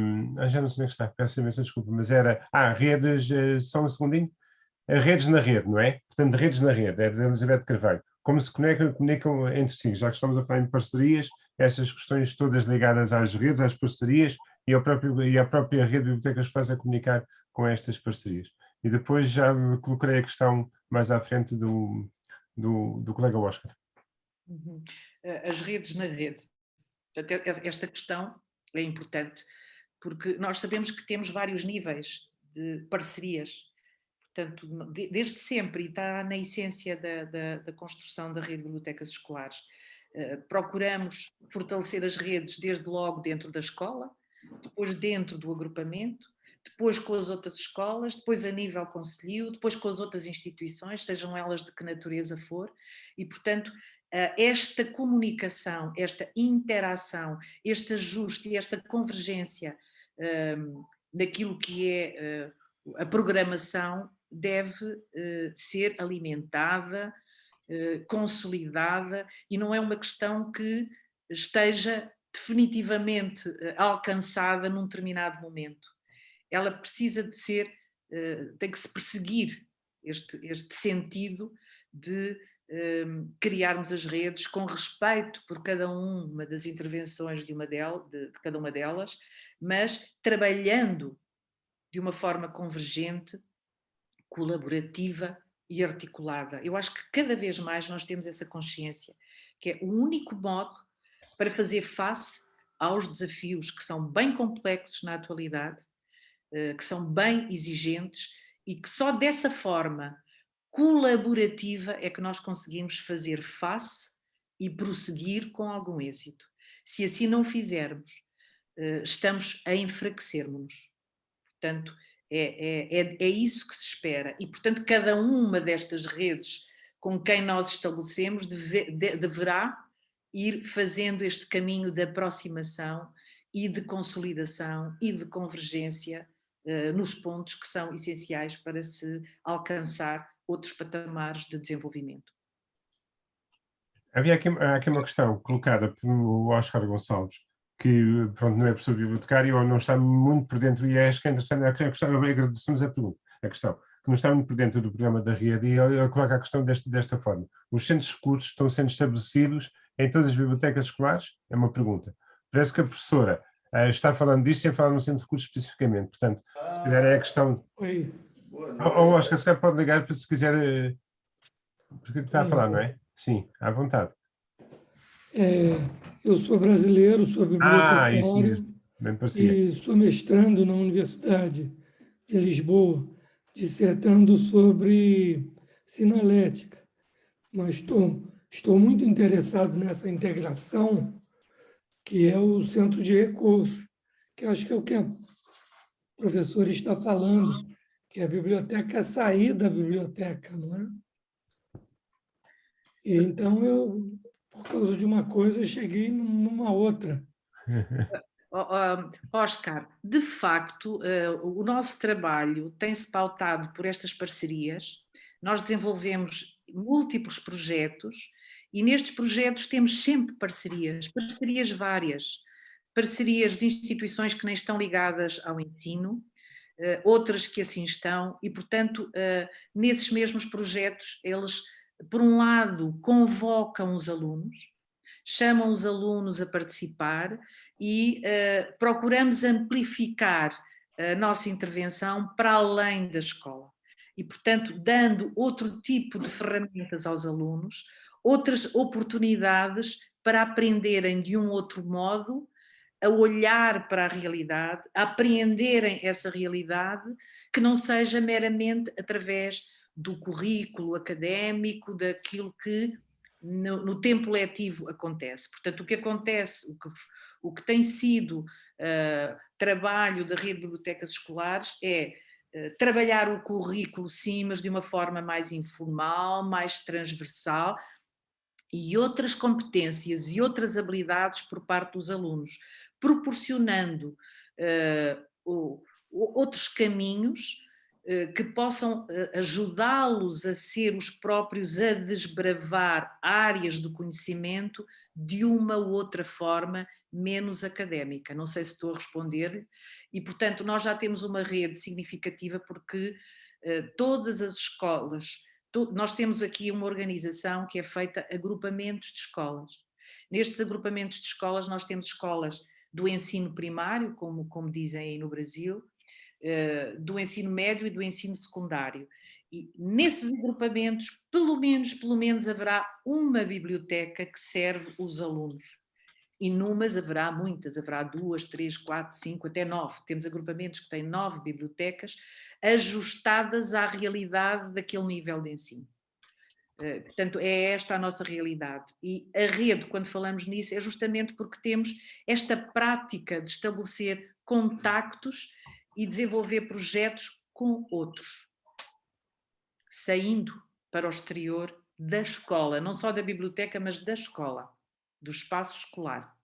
Speaker 2: já não sei onde está, peço imensa desculpa, mas era, redes, só um segundinho, redes na rede, não é? Portanto, redes na rede, é da Elizabeth Carvalho. Como se comunicam entre si, já que estamos a falar em parcerias, estas questões todas ligadas às redes, às parcerias e à própria rede de bibliotecas escolares a comunicar com estas parcerias. E depois já colocarei a questão mais à frente do colega Oscar.
Speaker 3: As redes na rede. Portanto, esta questão é importante, porque nós sabemos que temos vários níveis de parcerias. Portanto, desde sempre, e está na essência da construção da rede de bibliotecas escolares, procuramos fortalecer as redes desde logo dentro da escola, depois dentro do agrupamento, depois com as outras escolas, depois a nível concelhio, depois com as outras instituições, sejam elas de que natureza for, e portanto esta comunicação, esta interação, este ajuste e esta convergência naquilo que é a programação deve ser alimentada, consolidada, e não é uma questão que esteja definitivamente alcançada num determinado momento. Ela precisa de ser, tem que se perseguir este sentido de criarmos as redes com respeito por cada uma das intervenções de cada uma delas, mas trabalhando de uma forma convergente, colaborativa e articulada. Eu acho que cada vez mais nós temos essa consciência, que é o único modo para fazer face aos desafios que são bem complexos na atualidade, que são bem exigentes e que só dessa forma colaborativa é que nós conseguimos fazer face e prosseguir com algum êxito. Se assim não fizermos, estamos a enfraquecermos-nos. Portanto, é isso que se espera. E, portanto, cada uma destas redes com quem nós estabelecemos deverá ir fazendo este caminho de aproximação e de consolidação e de convergência nos pontos que são essenciais para se alcançar outros patamares de desenvolvimento.
Speaker 2: Havia aqui uma questão colocada pelo Oscar Gonçalves, que pronto, não é professor bibliotecário ou não está muito por dentro, e acho que é interessante a questão, agradecemos a pergunta, a questão, que não está muito por dentro do programa da rede, e ele coloca a questão desta forma: os centros de cursos estão sendo estabelecidos em todas as bibliotecas escolares? É uma pergunta. Parece que a professora está falando disto sem falar no centro de cursos especificamente, portanto, se calhar é a questão...
Speaker 4: Oi.
Speaker 2: Ou Oscar, se calhar pode ligar para se quiser... Porque está a falar, não é? Sim, à vontade.
Speaker 4: Eu sou brasileiro, sou bibliotecário
Speaker 2: isso mesmo, bem parecia.
Speaker 4: e sou mestrando na Universidade de Lisboa, dissertando sobre sinalética. Mas estou muito interessado nessa integração, que é o centro de recursos, que acho que é o que a professora está falando, que a biblioteca é sair da biblioteca, não é? E então eu, por causa de uma coisa, cheguei numa outra.
Speaker 3: Oscar, de facto, o nosso trabalho tem-se pautado por estas parcerias. Nós desenvolvemos múltiplos projetos e nestes projetos temos sempre parcerias várias, parcerias de instituições que nem estão ligadas ao ensino, outras que assim estão, e portanto, nesses mesmos projetos, eles, por um lado, convocam os alunos, chamam os alunos a participar e procuramos amplificar a nossa intervenção para além da escola. E, portanto, dando outro tipo de ferramentas aos alunos, outras oportunidades para aprenderem de um outro modo, a olhar para a realidade, a apreenderem essa realidade, que não seja meramente através do currículo académico, daquilo que no tempo letivo acontece. Portanto, o que acontece, o que tem sido trabalho da rede de bibliotecas escolares é trabalhar o currículo, sim, mas de uma forma mais informal, mais transversal, e outras competências e outras habilidades por parte dos alunos, proporcionando outros caminhos que possam ajudá-los a ser os próprios a desbravar áreas do conhecimento de uma ou outra forma menos académica. Não sei se estou a responder-lhe. E, portanto, nós já temos uma rede significativa porque todas as escolas, nós temos aqui uma organização que é feita agrupamentos de escolas. Nestes agrupamentos de escolas, nós temos escolas do ensino primário, como dizem aí no Brasil, do ensino médio e do ensino secundário. E nesses agrupamentos, pelo menos haverá uma biblioteca que serve os alunos. E numas haverá muitas, haverá 2, 3, 4, 5, até 9. Temos agrupamentos que têm 9 bibliotecas ajustadas à realidade daquele nível de ensino. Portanto, é esta a nossa realidade. E a rede, quando falamos nisso, é justamente porque temos esta prática de estabelecer contactos e desenvolver projetos com outros, saindo para o exterior da escola, não só da biblioteca, mas da escola, do espaço escolar.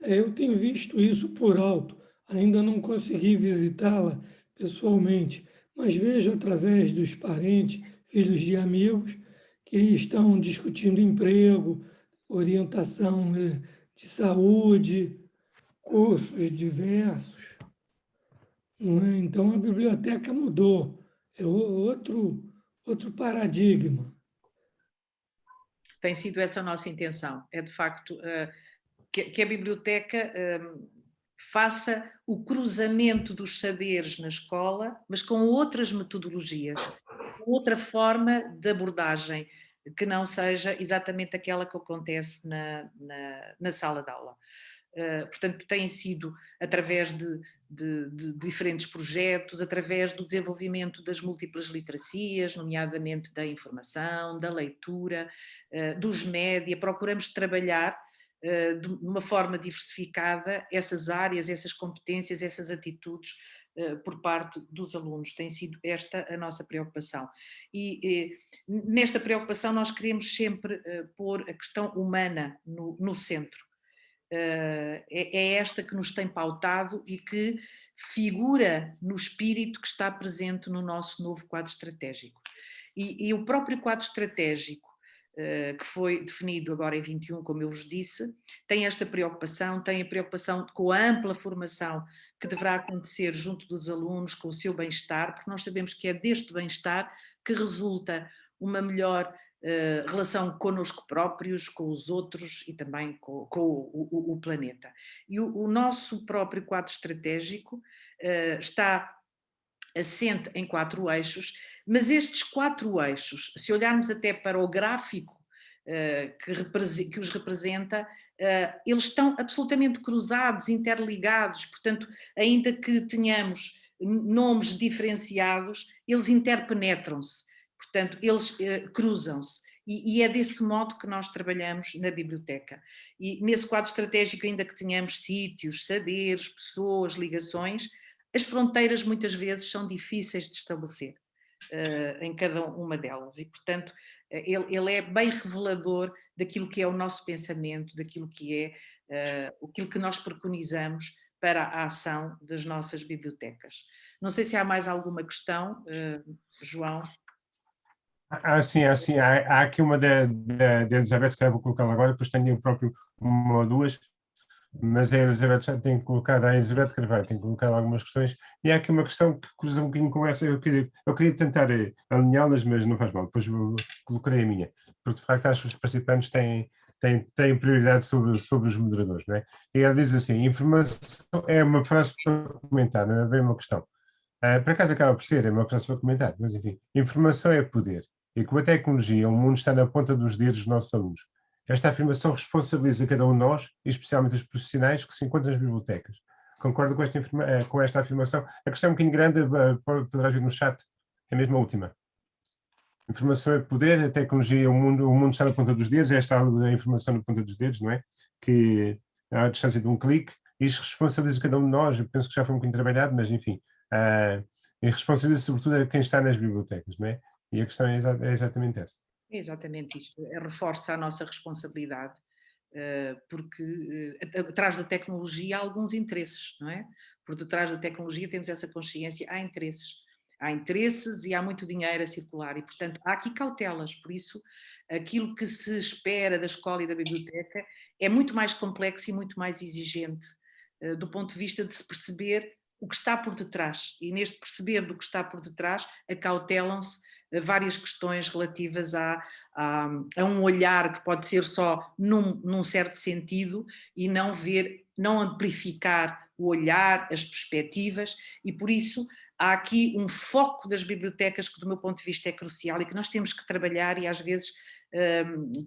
Speaker 4: Eu tenho visto isso por alto, ainda não consegui visitá-la pessoalmente, mas vejo através dos parentes, filhos de amigos, que estão discutindo emprego, orientação de saúde, cursos diversos, não é? Então a biblioteca mudou, é outro paradigma.
Speaker 3: Tem sido essa a nossa intenção, é de facto que a biblioteca faça o cruzamento dos saberes na escola, mas com outras metodologias, com outra forma de abordagem, que não seja exatamente aquela que acontece na sala de aula. Portanto, tem sido através de diferentes projetos, através do desenvolvimento das múltiplas literacias, nomeadamente da informação, da leitura, dos média. Procuramos trabalhar de uma forma diversificada essas áreas, essas competências, essas atitudes por parte dos alunos. Tem sido esta a nossa preocupação. E nesta preocupação nós queremos sempre pôr a questão humana no centro. É esta que nos tem pautado e que figura no espírito que está presente no nosso novo quadro estratégico. E o próprio quadro estratégico, que foi definido agora em 21, como eu vos disse, tem esta preocupação, tem a preocupação com a ampla formação que deverá acontecer junto dos alunos, com o seu bem-estar, porque nós sabemos que é deste bem-estar que resulta uma melhor relação connosco próprios, com os outros e também com o planeta. E o nosso próprio quadro estratégico está assente em 4 eixos, mas estes 4 eixos, se olharmos até para o gráfico que os representa, eles estão absolutamente cruzados, interligados, portanto, ainda que tenhamos nomes diferenciados, eles interpenetram-se. Portanto, eles cruzam-se e é desse modo que nós trabalhamos na biblioteca. E nesse quadro estratégico, ainda que tenhamos sítios, saberes, pessoas, ligações, as fronteiras muitas vezes são difíceis de estabelecer em cada uma delas e, portanto, ele é bem revelador daquilo que é o nosso pensamento, daquilo que é aquilo que nós preconizamos para a ação das nossas bibliotecas. Não sei se há mais alguma questão, João.
Speaker 2: Sim. Há aqui uma da Elizabeth, que eu vou colocá-la agora, depois tenho eu próprio uma ou duas, mas a Elizabeth já tem colocado, a Elizabeth Carvalho tem colocado algumas questões, e há aqui uma questão que cruza um bocadinho com essa, eu queria tentar alinhá-las, mas não faz mal, depois colocarei a minha, porque de facto acho que os participantes têm prioridade sobre os moderadores, não é? E ela diz assim: informação é uma frase para comentar, não é bem uma questão. Por acaso acaba por ser, é uma frase para comentar, mas enfim, informação é poder. E com a tecnologia, o mundo está na ponta dos dedos dos nossos alunos. Esta afirmação responsabiliza cada um de nós, e especialmente os profissionais que se encontram nas bibliotecas. Concordo com esta afirmação. A questão é um bocadinho grande, poderás ver no chat, é mesmo a última. Informação é poder, a tecnologia, o mundo está na ponta dos dedos, esta a informação na ponta dos dedos, não é? Que à distância de um clique, e isto responsabiliza cada um de nós, eu penso que já foi um bocadinho trabalhado, mas enfim, e responsabiliza sobretudo a quem está nas bibliotecas, não é? E a questão é exatamente essa.
Speaker 3: É exatamente isto, reforça a nossa responsabilidade, porque atrás da tecnologia há alguns interesses, não é? Por detrás da tecnologia temos essa consciência, há interesses e há muito dinheiro a circular e, portanto, há aqui cautelas, por isso aquilo que se espera da escola e da biblioteca é muito mais complexo e muito mais exigente do ponto de vista de se perceber o que está por detrás, e neste perceber do que está por detrás acautelam-se várias questões relativas a um olhar que pode ser só num certo sentido e não amplificar o olhar, as perspectivas, e por isso há aqui um foco das bibliotecas que do meu ponto de vista é crucial e que nós temos que trabalhar e às vezes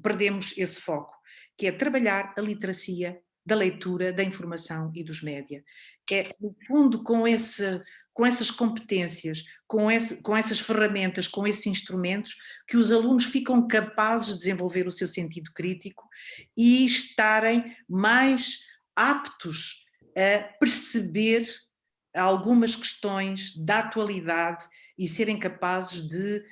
Speaker 3: perdemos esse foco, que é trabalhar a literacia da leitura, da informação e dos média. É, no fundo, com essas competências, com essas ferramentas, com esses instrumentos, que os alunos ficam capazes de desenvolver o seu sentido crítico e estarem mais aptos a perceber algumas questões da atualidade e serem capazes de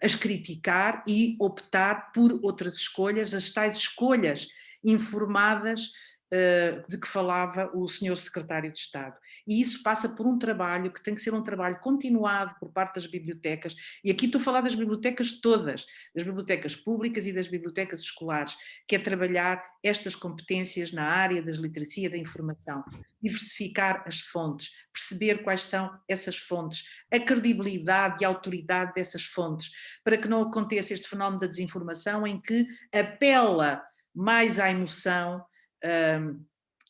Speaker 3: as criticar e optar por outras escolhas, as tais escolhas informadas de que falava o Sr. Secretário de Estado. E isso passa por um trabalho que tem que ser um trabalho continuado por parte das bibliotecas, e aqui estou a falar das bibliotecas todas, das bibliotecas públicas e das bibliotecas escolares, que é trabalhar estas competências na área das literacia da informação, diversificar as fontes, perceber quais são essas fontes, a credibilidade e a autoridade dessas fontes, para que não aconteça este fenómeno da desinformação em que apela mais à emoção,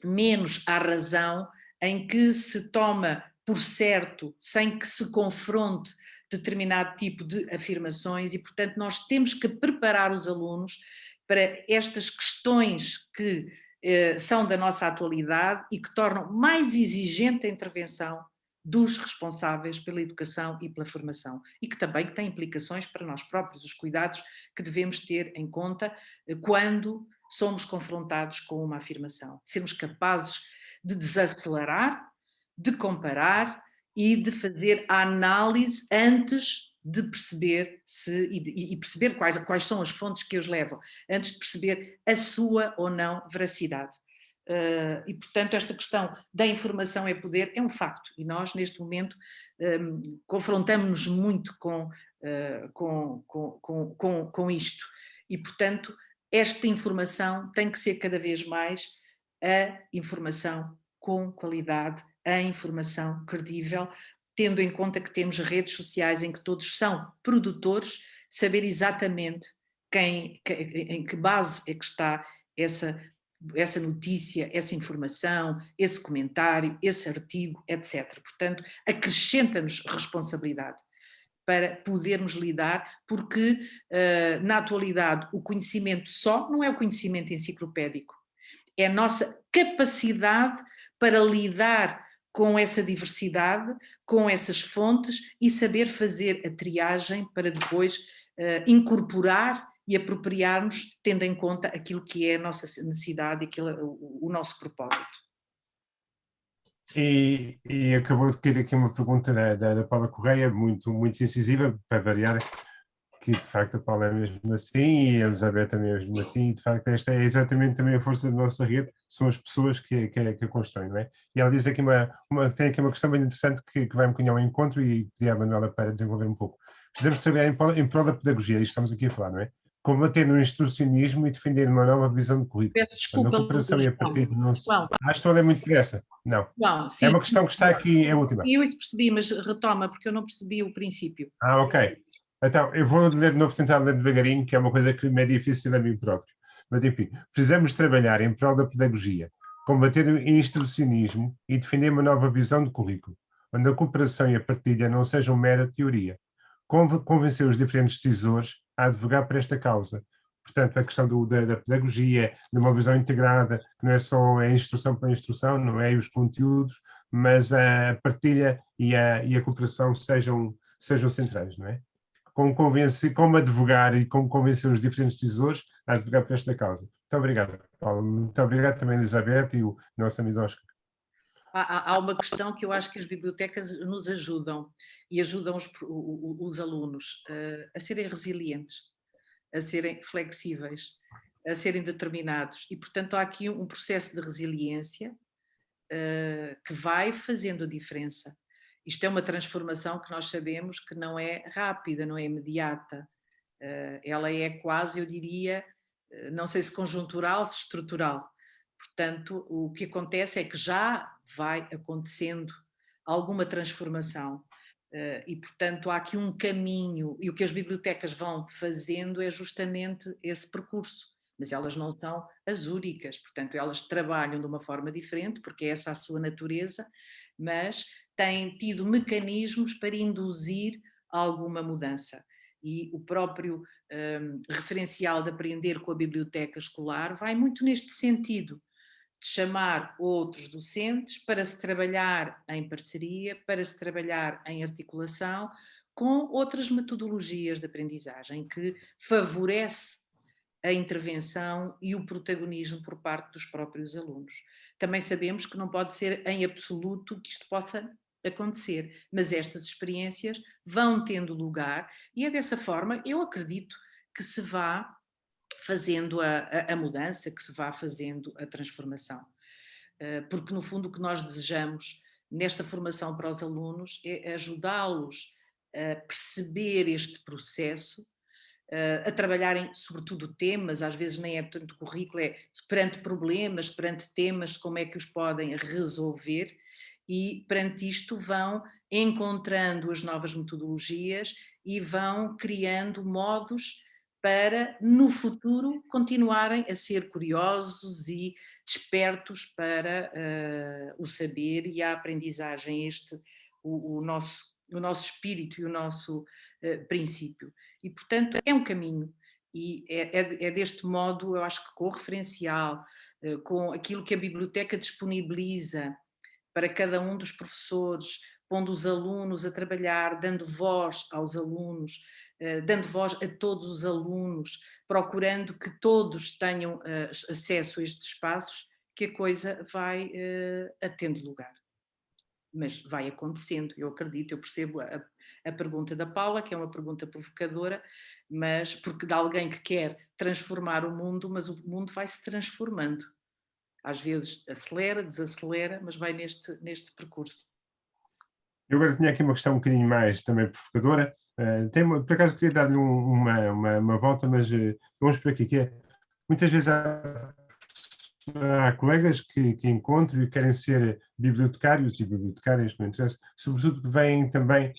Speaker 3: menos à razão, em que se toma por certo, sem que se confronte determinado tipo de afirmações, e portanto nós temos que preparar os alunos para estas questões que são da nossa atualidade e que tornam mais exigente a intervenção dos responsáveis pela educação e pela formação, e que também têm implicações para nós próprios, os cuidados que devemos ter em conta quando somos confrontados com uma afirmação. Sermos capazes de desacelerar, de comparar e de fazer a análise antes de perceber e perceber quais são as fontes que os levam, antes de perceber a sua ou não veracidade. E, portanto, esta questão da informação é poder é um facto, e nós, neste momento, confrontamos-nos muito com isto. E, portanto, esta informação tem que ser cada vez mais a informação com qualidade, a informação credível, tendo em conta que temos redes sociais em que todos são produtores, saber exatamente em que base é que está essa notícia, essa informação, esse comentário, esse artigo, etc. Portanto, acrescenta-nos responsabilidade para podermos lidar, porque na atualidade o conhecimento só não é o conhecimento enciclopédico, é a nossa capacidade para lidar com essa diversidade, com essas fontes e saber fazer a triagem para depois incorporar e apropriarmos, tendo em conta aquilo que é a nossa necessidade e o nosso propósito.
Speaker 2: E acabou de cair aqui uma pergunta da Paula Correia, muito incisiva, para variar, que de facto a Paula é mesmo assim e a Elizabeth também é mesmo assim, e de facto esta é exatamente também a força da nossa rede, são as pessoas que a constroem, não é? E ela diz aqui tem aqui uma questão bem interessante que vai um bocadinho ao encontro e pedi à Manuela para desenvolver um pouco. Precisamos trabalhar em prol da pedagogia, isto estamos aqui a falar, não é? Combater o instrucionismo e defender uma nova visão de currículo.
Speaker 3: Peço desculpa,
Speaker 2: na cooperação e a partir de não se...
Speaker 3: João.
Speaker 2: Acho que é muito depressa. Não.
Speaker 3: João, sim.
Speaker 2: É uma questão que está aqui, é a última.
Speaker 3: Eu isso percebi, mas retoma, porque eu não percebi o princípio.
Speaker 2: Ok. Então, eu vou ler de novo, tentar ler devagarinho, que é uma coisa que me é difícil a mim próprio. Mas, enfim, precisamos trabalhar em prol da pedagogia, combater o instrucionismo e defender uma nova visão de currículo, onde a cooperação e a partilha não sejam mera teoria. Convencer os diferentes decisores a advogar por esta causa. Portanto, a questão da pedagogia, de uma visão integrada, que não é só a instrução pela instrução, não é os conteúdos, mas a partilha e a cooperação sejam centrais, não é? Como advogar e como convencer os diferentes decisores a advogar por esta causa. Muito obrigado, Paulo. Muito obrigado também, Elizabeth, e o nosso amigo Oscar.
Speaker 3: Há uma questão que eu acho que as bibliotecas nos ajudam e ajudam os alunos a serem resilientes, a serem flexíveis, a serem determinados. E, portanto, há aqui um processo de resiliência que vai fazendo a diferença. Isto é uma transformação que nós sabemos que não é rápida, não é imediata. Ela é quase, eu diria, não sei se conjuntural, se estrutural. Portanto, o que acontece é que já vai acontecendo alguma transformação. E, portanto, há aqui um caminho, e o que as bibliotecas vão fazendo é justamente esse percurso, mas elas não são as únicas, portanto, elas trabalham de uma forma diferente, porque é essa a sua natureza, mas têm tido mecanismos para induzir alguma mudança. E o próprio referencial de aprender com a biblioteca escolar vai muito neste sentido, de chamar outros docentes para se trabalhar em parceria, para se trabalhar em articulação com outras metodologias de aprendizagem que favorece a intervenção e o protagonismo por parte dos próprios alunos. Também sabemos que não pode ser em absoluto que isto possa acontecer, mas estas experiências vão tendo lugar e é dessa forma, eu acredito, que se vá fazendo a mudança, que se vá fazendo a transformação. Porque no fundo o que nós desejamos nesta formação para os alunos é ajudá-los a perceber este processo, a trabalharem sobretudo temas, às vezes nem é tanto currículo, é perante problemas, perante temas, como é que os podem resolver, e perante isto vão encontrando as novas metodologias e vão criando modos para, no futuro, continuarem a ser curiosos e despertos para o saber e a aprendizagem, o nosso espírito e o nosso princípio. E, portanto, é um caminho. E é deste modo, eu acho que com o referencial, com aquilo que a biblioteca disponibiliza para cada um dos professores, pondo os alunos a trabalhar, dando voz aos alunos, dando voz a todos os alunos, procurando que todos tenham acesso a estes espaços, que a coisa vai tendo lugar. Mas vai acontecendo, eu acredito, eu percebo a pergunta da Paula, que é uma pergunta provocadora, mas porque de alguém que quer transformar o mundo, mas o mundo vai se transformando. Às vezes acelera, desacelera, mas vai neste percurso.
Speaker 2: Eu agora tinha aqui uma questão um bocadinho mais também provocadora. Por acaso queria dar-lhe uma volta, mas vamos por aqui, que é, muitas vezes há colegas que encontro e querem ser bibliotecários e bibliotecárias, não interessa, sobretudo que vêm também,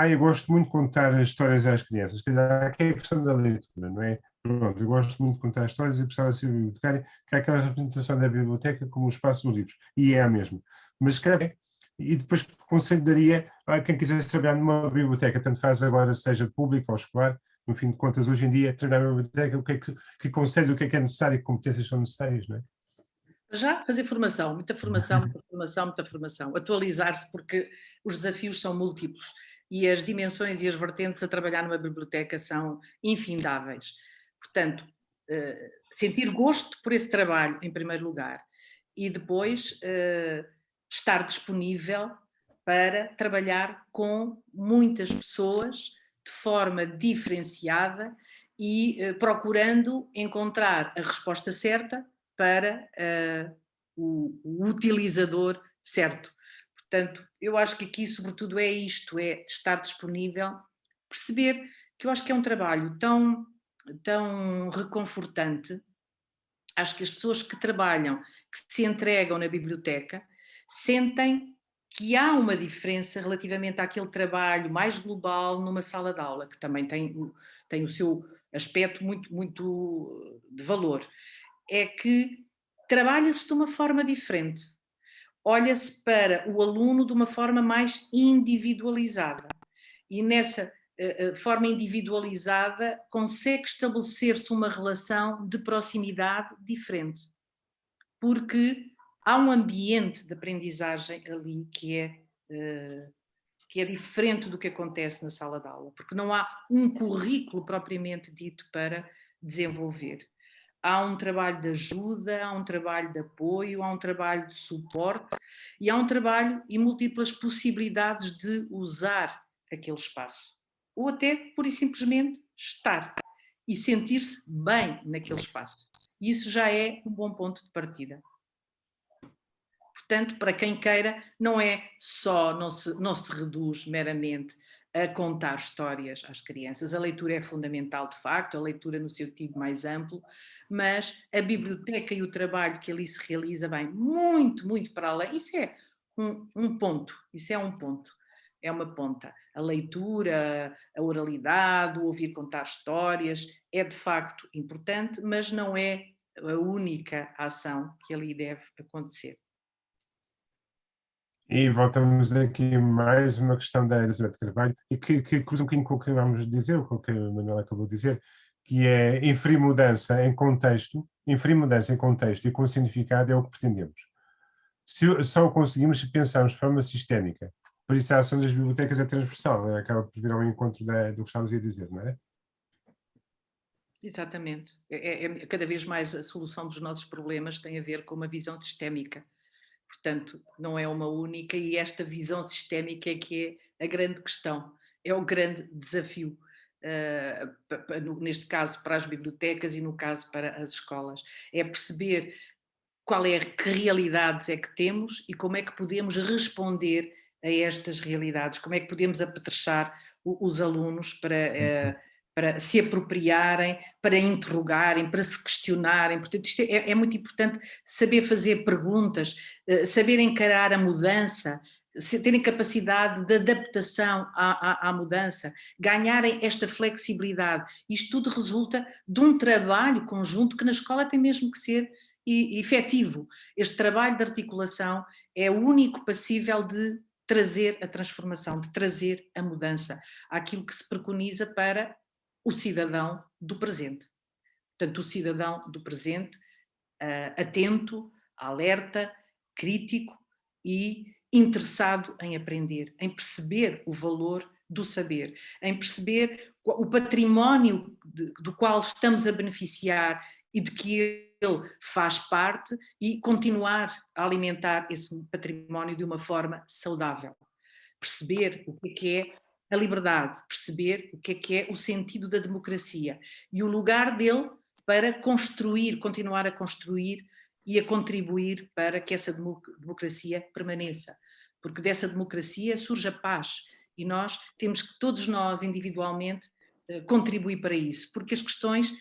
Speaker 2: eu gosto muito de contar histórias às crianças, quer dizer, aqui é a questão da leitura, não é? Pronto, eu gosto muito de contar histórias e gostava de ser bibliotecária, que é aquela representação da biblioteca como o espaço dos livros, e é a mesma. Mas escreve, e depois que conselho daria a quem quisesse trabalhar numa biblioteca, tanto faz agora, seja pública ou escolar, no fim de contas, hoje em dia, trabalhar numa biblioteca, o que conselhos, o que é necessário, que competências são necessárias, não é?
Speaker 3: Já fazer formação, muita formação, muita formação, muita formação. Atualizar-se, porque os desafios são múltiplos e as dimensões e as vertentes a trabalhar numa biblioteca são infindáveis. Portanto, sentir gosto por esse trabalho, em primeiro lugar, e depois estar disponível para trabalhar com muitas pessoas de forma diferenciada e procurando encontrar a resposta certa para o utilizador certo. Portanto, eu acho que aqui, sobretudo, é isto, é estar disponível, perceber que eu acho que é um trabalho tão reconfortante. Acho que as pessoas que trabalham, que se entregam na biblioteca, sentem que há uma diferença relativamente àquele trabalho mais global numa sala de aula, que também tem o seu aspecto muito, muito de valor. É que trabalha-se de uma forma diferente. Olha-se para o aluno de uma forma mais individualizada. E nessa forma individualizada consegue estabelecer-se uma relação de proximidade diferente. Porque há um ambiente de aprendizagem ali que é diferente do que acontece na sala de aula, porque não há um currículo propriamente dito para desenvolver. Há um trabalho de ajuda, há um trabalho de apoio, há um trabalho de suporte e há um trabalho e múltiplas possibilidades de usar aquele espaço. Ou até, pura e simplesmente, estar e sentir-se bem naquele espaço. E isso já é um bom ponto de partida. Portanto, para quem queira, não é só, não se reduz meramente a contar histórias às crianças. A leitura é fundamental, de facto, a leitura no sentido mais amplo, mas a biblioteca e o trabalho que ali se realiza vai muito, muito para além. Isso é um ponto, isso é um ponto. é uma ponta. A leitura, a oralidade, o ouvir contar histórias é de facto importante, mas não é a única ação que ali deve acontecer.
Speaker 2: E voltamos aqui mais uma questão da Elizabeth Carvalho, e que cruza um bocadinho com o que vamos dizer, com o que a Manuela acabou de dizer, que é inferir mudança em contexto e com significado é o que pretendemos. Só o conseguimos se pensarmos de forma sistémica. Por isso a ação das bibliotecas é transversal, né? Acaba por vir ao encontro do que estávamos a dizer, não é?
Speaker 3: Exatamente. Cada vez mais a solução dos nossos problemas tem a ver com uma visão sistémica. Portanto, não é uma única, e esta visão sistémica é que é a grande questão, é o grande desafio, neste caso para as bibliotecas e no caso para as escolas. É perceber que realidades é que temos e como é que podemos responder a estas realidades, como é que podemos apetrechar os alunos para se apropriarem, para interrogarem, para se questionarem. Portanto, isto é muito importante, saber fazer perguntas, saber encarar a mudança, terem capacidade de adaptação à mudança, ganharem esta flexibilidade. Isto tudo resulta de um trabalho conjunto que na escola tem mesmo que ser efetivo. Este trabalho de articulação é o único passível de trazer a transformação, de trazer a mudança àquilo que se preconiza para o cidadão do presente. Portanto, o cidadão do presente, atento, alerta, crítico e interessado em aprender, em perceber o valor do saber, em perceber o património do qual estamos a beneficiar e de que ele faz parte, e continuar a alimentar esse património de uma forma saudável. Perceber o que é a liberdade, perceber o que é o sentido da democracia e o lugar dele para construir, continuar a construir e a contribuir para que essa democracia permaneça. Porque dessa democracia surge a paz, e nós temos que, todos nós individualmente, contribuir para isso, porque as questões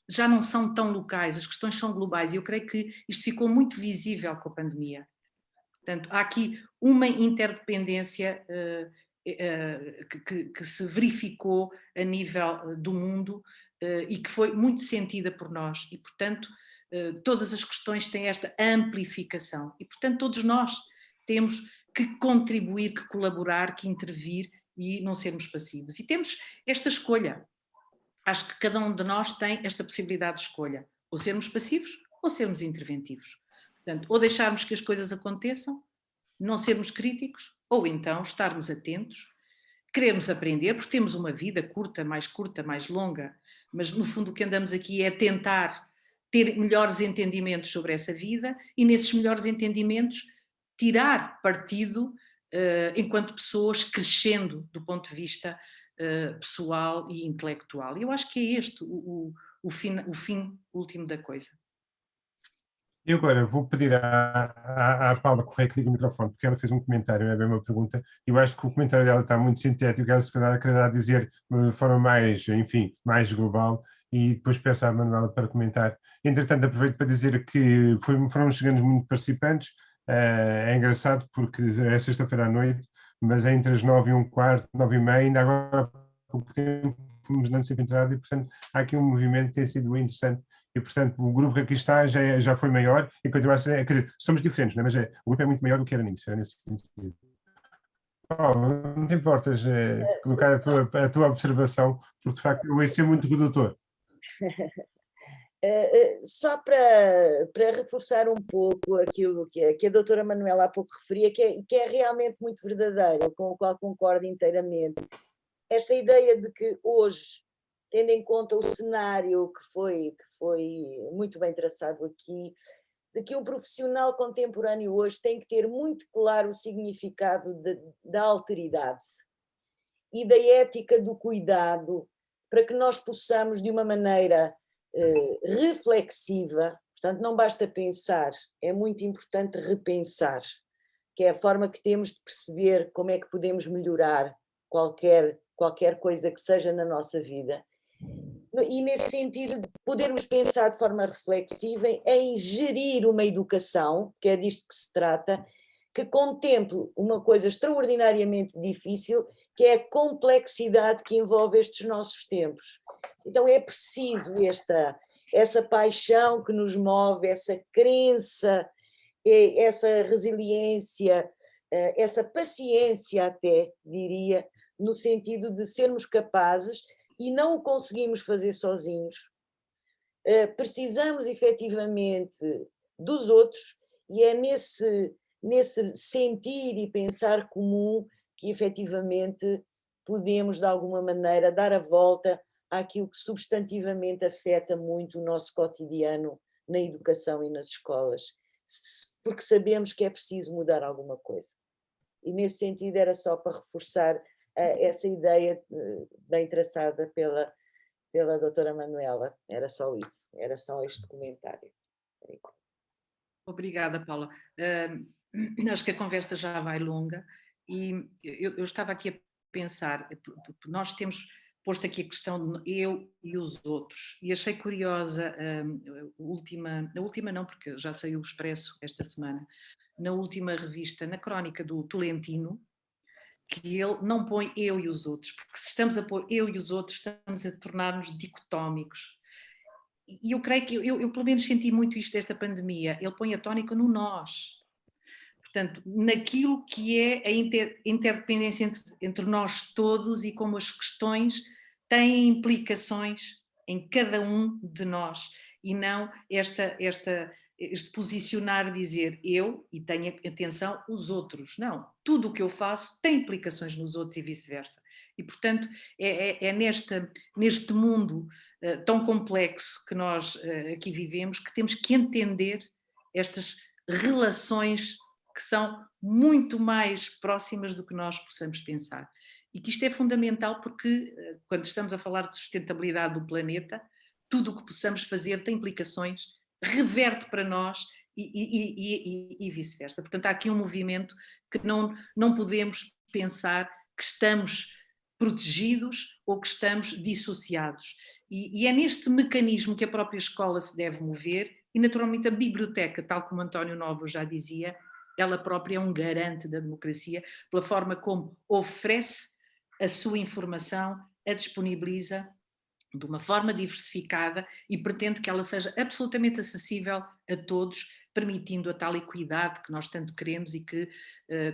Speaker 3: já não são tão locais, as questões são globais, e eu creio que isto ficou muito visível com a pandemia. Portanto, há aqui uma interdependência que se verificou a nível do mundo e que foi muito sentida por nós, e portanto todas as questões têm esta amplificação, e portanto todos nós temos que contribuir, que colaborar, que intervir e não sermos passivos. E temos esta escolha. Acho que cada um de nós tem esta possibilidade de escolha, ou sermos passivos ou sermos interventivos. Portanto, ou deixarmos que as coisas aconteçam, não sermos críticos, ou então estarmos atentos, queremos aprender, porque temos uma vida curta, mais longa, mas no fundo o que andamos aqui é tentar ter melhores entendimentos sobre essa vida e nesses melhores entendimentos tirar partido enquanto pessoas, crescendo do ponto de vista pessoal e intelectual. E eu acho que é este o fim último da coisa.
Speaker 2: E agora vou pedir à Paula Correia que ligue o microfone, porque ela fez um comentário, é bem uma pergunta, e eu acho que o comentário dela está muito sintético, ela se calhar quererá dizer de forma mais, enfim, mais global, e depois peço à Manuela para comentar. Entretanto, aproveito para dizer que foram chegando muitos participantes, é engraçado porque é sexta-feira à noite, mas é entre as 9h15, 9h30, ainda agora há pouco tempo fomos dando sempre entrada, e portanto há aqui um movimento que tem sido interessante. E, portanto, o grupo que aqui está já foi maior e continua a ser, quer dizer, somos diferentes, não é? Mas o grupo é muito maior do que era nesse sentido. Paulo, não te importas colocar a tua observação, porque de facto eu ouço ser muito redutor.
Speaker 5: Só para reforçar um pouco aquilo que a doutora Manuela há pouco referia, que é realmente muito verdadeiro, com o qual concordo inteiramente. Esta ideia de que hoje, tendo em conta o cenário que foi muito bem traçado aqui, de que um profissional contemporâneo hoje tem que ter muito claro o significado da alteridade e da ética do cuidado, para que nós possamos, de uma maneira reflexiva, portanto não basta pensar, é muito importante repensar, que é a forma que temos de perceber como é que podemos melhorar qualquer coisa que seja na nossa vida. E nesse sentido de podermos pensar de forma reflexiva em gerir uma educação, que é disto que se trata, que contemple uma coisa extraordinariamente difícil, que é a complexidade que envolve estes nossos tempos. Então é preciso essa paixão que nos move, essa crença, essa resiliência, essa paciência até, diria, no sentido de sermos capazes, e não o conseguimos fazer sozinhos. Precisamos efetivamente dos outros, e é nesse sentir e pensar comum que efetivamente podemos, de alguma maneira, dar a volta àquilo que substantivamente afeta muito o nosso cotidiano na educação e nas escolas, porque sabemos que é preciso mudar alguma coisa. E nesse sentido era só para reforçar essa ideia bem traçada pela doutora Manuela. Era só isso, era só este comentário.
Speaker 3: Obrigada, Paula. Acho que a conversa já vai longa e eu estava aqui a pensar, nós temos posto aqui a questão de eu e os outros, e achei curiosa a última não, porque já saiu o Expresso esta semana, na última revista, na crónica do Tolentino, que ele não põe eu e os outros, porque se estamos a pôr eu e os outros, estamos a tornar-nos dicotómicos. E eu creio que eu pelo menos senti muito isto desta pandemia, ele põe a tónica no nós. Portanto, naquilo que é a interdependência entre nós todos e como as questões têm implicações em cada um de nós, e não este posicionar, dizer eu e tenho atenção os outros. Não, tudo o que eu faço tem implicações nos outros e vice-versa. E, portanto, é neste mundo tão complexo que nós aqui vivemos que temos que entender estas relações que são muito mais próximas do que nós possamos pensar. E que isto é fundamental porque, quando estamos a falar de sustentabilidade do planeta, tudo o que possamos fazer tem implicações, reverte para nós e vice-versa. Portanto, há aqui um movimento que não podemos pensar que estamos protegidos ou que estamos dissociados. E é neste mecanismo que a própria escola se deve mover e, naturalmente, a biblioteca, tal como António Novo já dizia, ela própria é um garante da democracia pela forma como oferece a sua informação, a disponibiliza de uma forma diversificada e pretende que ela seja absolutamente acessível a todos, permitindo a tal equidade que nós tanto queremos e que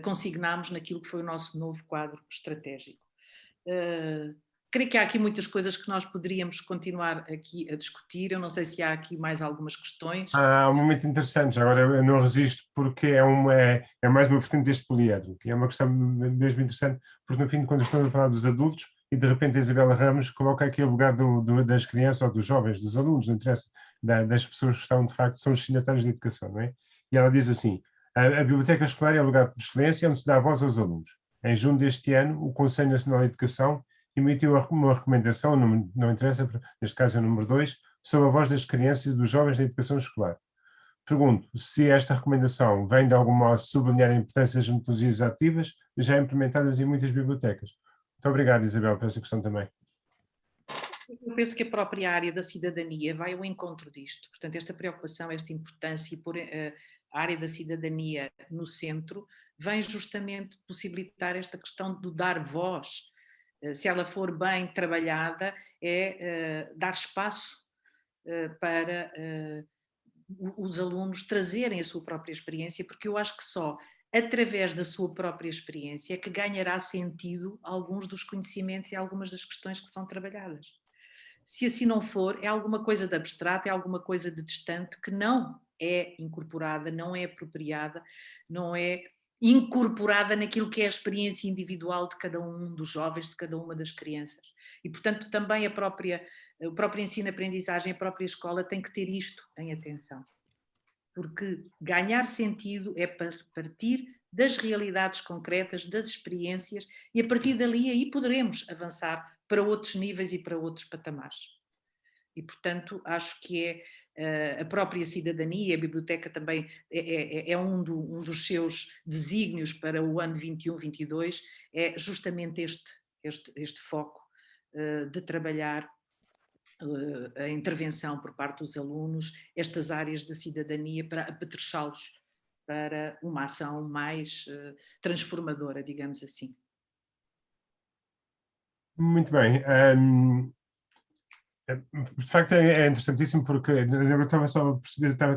Speaker 3: consignamos naquilo que foi o nosso novo quadro estratégico. Creio que há aqui muitas coisas que nós poderíamos continuar aqui a discutir. Eu não sei se há aqui mais algumas questões.
Speaker 2: Há um momento interessante, agora eu não resisto porque é mais uma vertente deste poliedro, e é uma questão mesmo interessante, porque no fim de quando estamos a falar dos adultos e de repente a Isabela Ramos coloca aqui o lugar das crianças ou dos jovens, dos alunos, não interessa, das pessoas que estão de facto, são os destinatários da educação, não é? E ela diz assim, a biblioteca escolar é o lugar por excelência onde se dá voz aos alunos. Em junho deste ano, o Conselho Nacional de Educação emitiu uma recomendação, não interessa, neste caso é o número 2, sobre a voz das crianças e dos jovens na educação escolar. Pergunto se esta recomendação vem de algum modo sublinhar a importância das metodologias ativas já implementadas em muitas bibliotecas. Muito obrigado, Isabel, por essa questão também.
Speaker 3: Eu penso que a própria área da cidadania vai ao encontro disto. Portanto, esta preocupação, esta importância e pôr a área da cidadania no centro vem justamente possibilitar esta questão de dar voz. Se ela for bem trabalhada, é dar espaço para os alunos trazerem a sua própria experiência, porque eu acho que só através da sua própria experiência é que ganhará sentido alguns dos conhecimentos e algumas das questões que são trabalhadas. Se assim não for, é alguma coisa de abstrato, é alguma coisa de distante que não é incorporada, não é apropriada, não é incorporada naquilo que é a experiência individual de cada um dos jovens, de cada uma das crianças. E, portanto, também o próprio ensino-aprendizagem, a própria escola tem que ter isto em atenção. Porque ganhar sentido é partir das realidades concretas, das experiências, e a partir dali aí poderemos avançar para outros níveis e para outros patamares. E, portanto, acho que é a própria cidadania, a biblioteca também é um dos seus desígnios para o ano 21-22, é justamente este foco de trabalhar a intervenção por parte dos alunos, estas áreas da cidadania para apetrechá-los para uma ação mais transformadora, digamos assim.
Speaker 2: Muito bem. De facto é interessantíssimo porque eu estava só a perceber, estava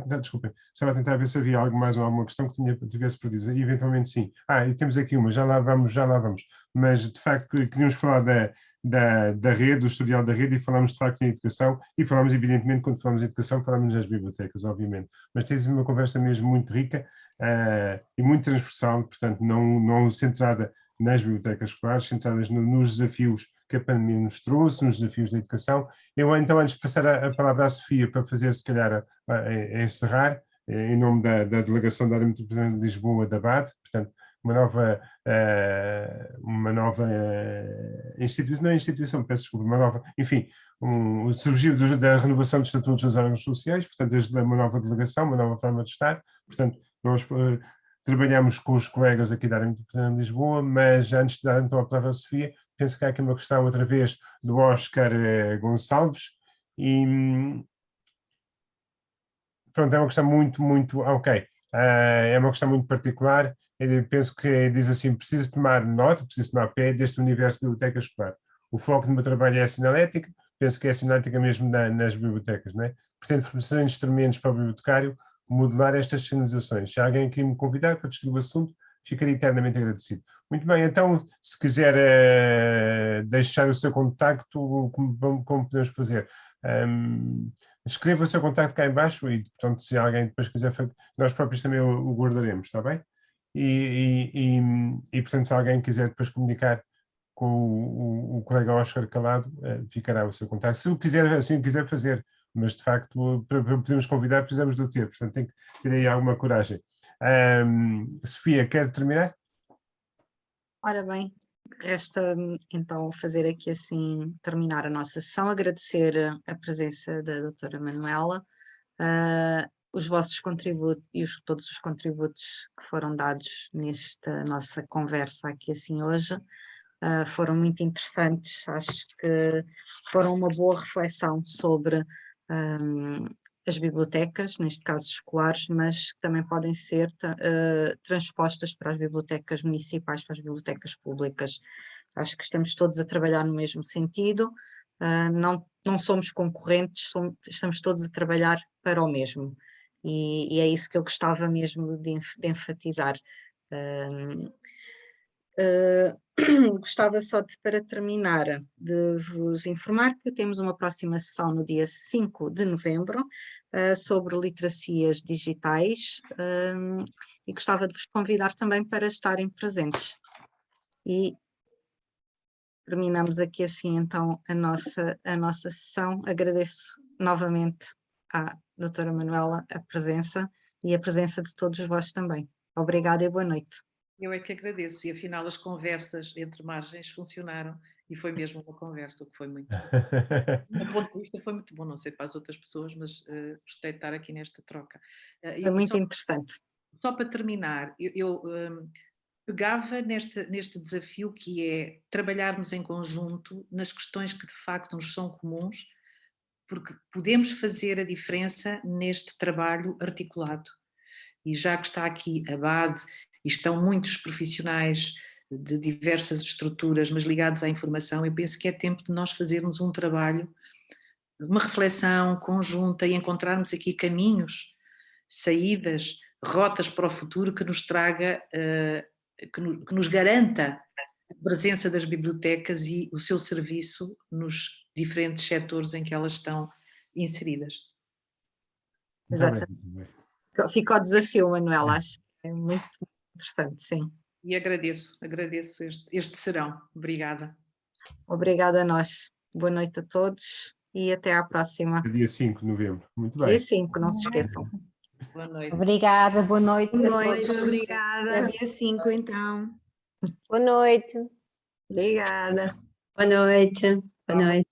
Speaker 2: a tentar ver se havia algo mais ou alguma questão que tivesse perdido, e eventualmente sim. E temos aqui uma, já lá vamos, mas de facto queríamos falar da rede, do historial da rede, e falamos de facto em educação, e falamos evidentemente, quando falamos em educação, falamos nas bibliotecas, obviamente, mas temos uma conversa mesmo muito rica e muito transversal, portanto não centrada nas bibliotecas escolares, centradas nos desafios que a pandemia nos trouxe, nos desafios da educação. Eu, então, antes de passar a palavra à Sofia para fazer, se calhar, a encerrar, em nome da Delegação da Área Metropolitana de Lisboa, da BAD, portanto, uma nova instituição, não é instituição, peço desculpa, uma nova, enfim, surgiu da renovação dos estatutos dos órgãos sociais, portanto, desde uma nova delegação, uma nova forma de estar, portanto, nós trabalhamos com os colegas aqui da Área Metropolitana de Lisboa, mas antes de dar então a palavra à Sofia, penso que há aqui uma questão outra vez do Oscar Gonçalves, e pronto, é uma questão muito, é uma questão muito particular. Eu penso que diz assim: preciso tomar pé deste universo de biblioteca escolar. O foco do meu trabalho é a sinalética, penso que é a sinalética mesmo nas bibliotecas, não é? Pretendo fornecer instrumentos para o bibliotecário modelar estas sinalizações. Se alguém aqui me convidar para discutir o assunto, ficaria eternamente agradecido. Muito bem, então, se quiser deixar o seu contacto, como podemos fazer? Escreva o seu contacto cá em baixo e, portanto, se alguém depois quiser, nós próprios também o guardaremos, está bem? E, portanto, se alguém quiser depois comunicar com o colega Oscar Calado, ficará o seu contacto. Se o quiser, assim quiser fazer, mas de facto, para podermos convidar, precisamos do ter, portanto, tem que ter aí alguma coragem. Sofia, quer terminar?
Speaker 1: Ora bem, resta então fazer aqui assim, terminar a nossa sessão, agradecer a presença da doutora Manuela, os vossos contributos e todos os contributos que foram dados nesta nossa conversa aqui assim hoje, foram muito interessantes, acho que foram uma boa reflexão sobre as bibliotecas, neste caso escolares, mas que também podem ser transpostas para as bibliotecas municipais, para as bibliotecas públicas. Acho que estamos todos a trabalhar no mesmo sentido, não somos concorrentes, estamos todos a trabalhar para o mesmo, e é isso que eu gostava mesmo de enfatizar. Gostava só para terminar de vos informar que temos uma próxima sessão no dia 5 de novembro sobre literacias digitais, e gostava de vos convidar também para estarem presentes. E terminamos aqui assim então a nossa sessão. Agradeço novamente à doutora Manuela a presença e a presença de todos vós também. Obrigada e boa noite.
Speaker 3: Eu é que agradeço, e afinal as conversas entre margens funcionaram, e foi mesmo uma conversa, o que foi muito bom. Do meu ponto de vista foi muito bom, não sei para as outras pessoas, mas gostei de estar aqui nesta troca.
Speaker 1: Foi muito interessante.
Speaker 3: Só para terminar, eu pegava neste desafio que é trabalharmos em conjunto nas questões que de facto nos são comuns, porque podemos fazer a diferença neste trabalho articulado. E já que está aqui a BAD, e estão muitos profissionais de diversas estruturas, mas ligados à informação, eu penso que é tempo de nós fazermos um trabalho, uma reflexão conjunta e encontrarmos aqui caminhos, saídas, rotas para o futuro que nos traga, que nos garanta a presença das bibliotecas e o seu serviço nos diferentes setores em que elas estão inseridas.
Speaker 1: Exatamente. Fica o desafio, Manuela, acho que é muito interessante, sim.
Speaker 3: E agradeço este serão. Obrigada.
Speaker 1: Obrigada a nós. Boa noite a todos e até à próxima.
Speaker 2: Dia 5 de novembro. Muito bem.
Speaker 1: Dia 5, não se esqueçam.
Speaker 3: Boa noite.
Speaker 6: Obrigada, boa noite.
Speaker 7: Boa noite, obrigada. Dia 5, então.
Speaker 6: Boa noite.
Speaker 7: Obrigada.
Speaker 6: Boa noite. Boa noite.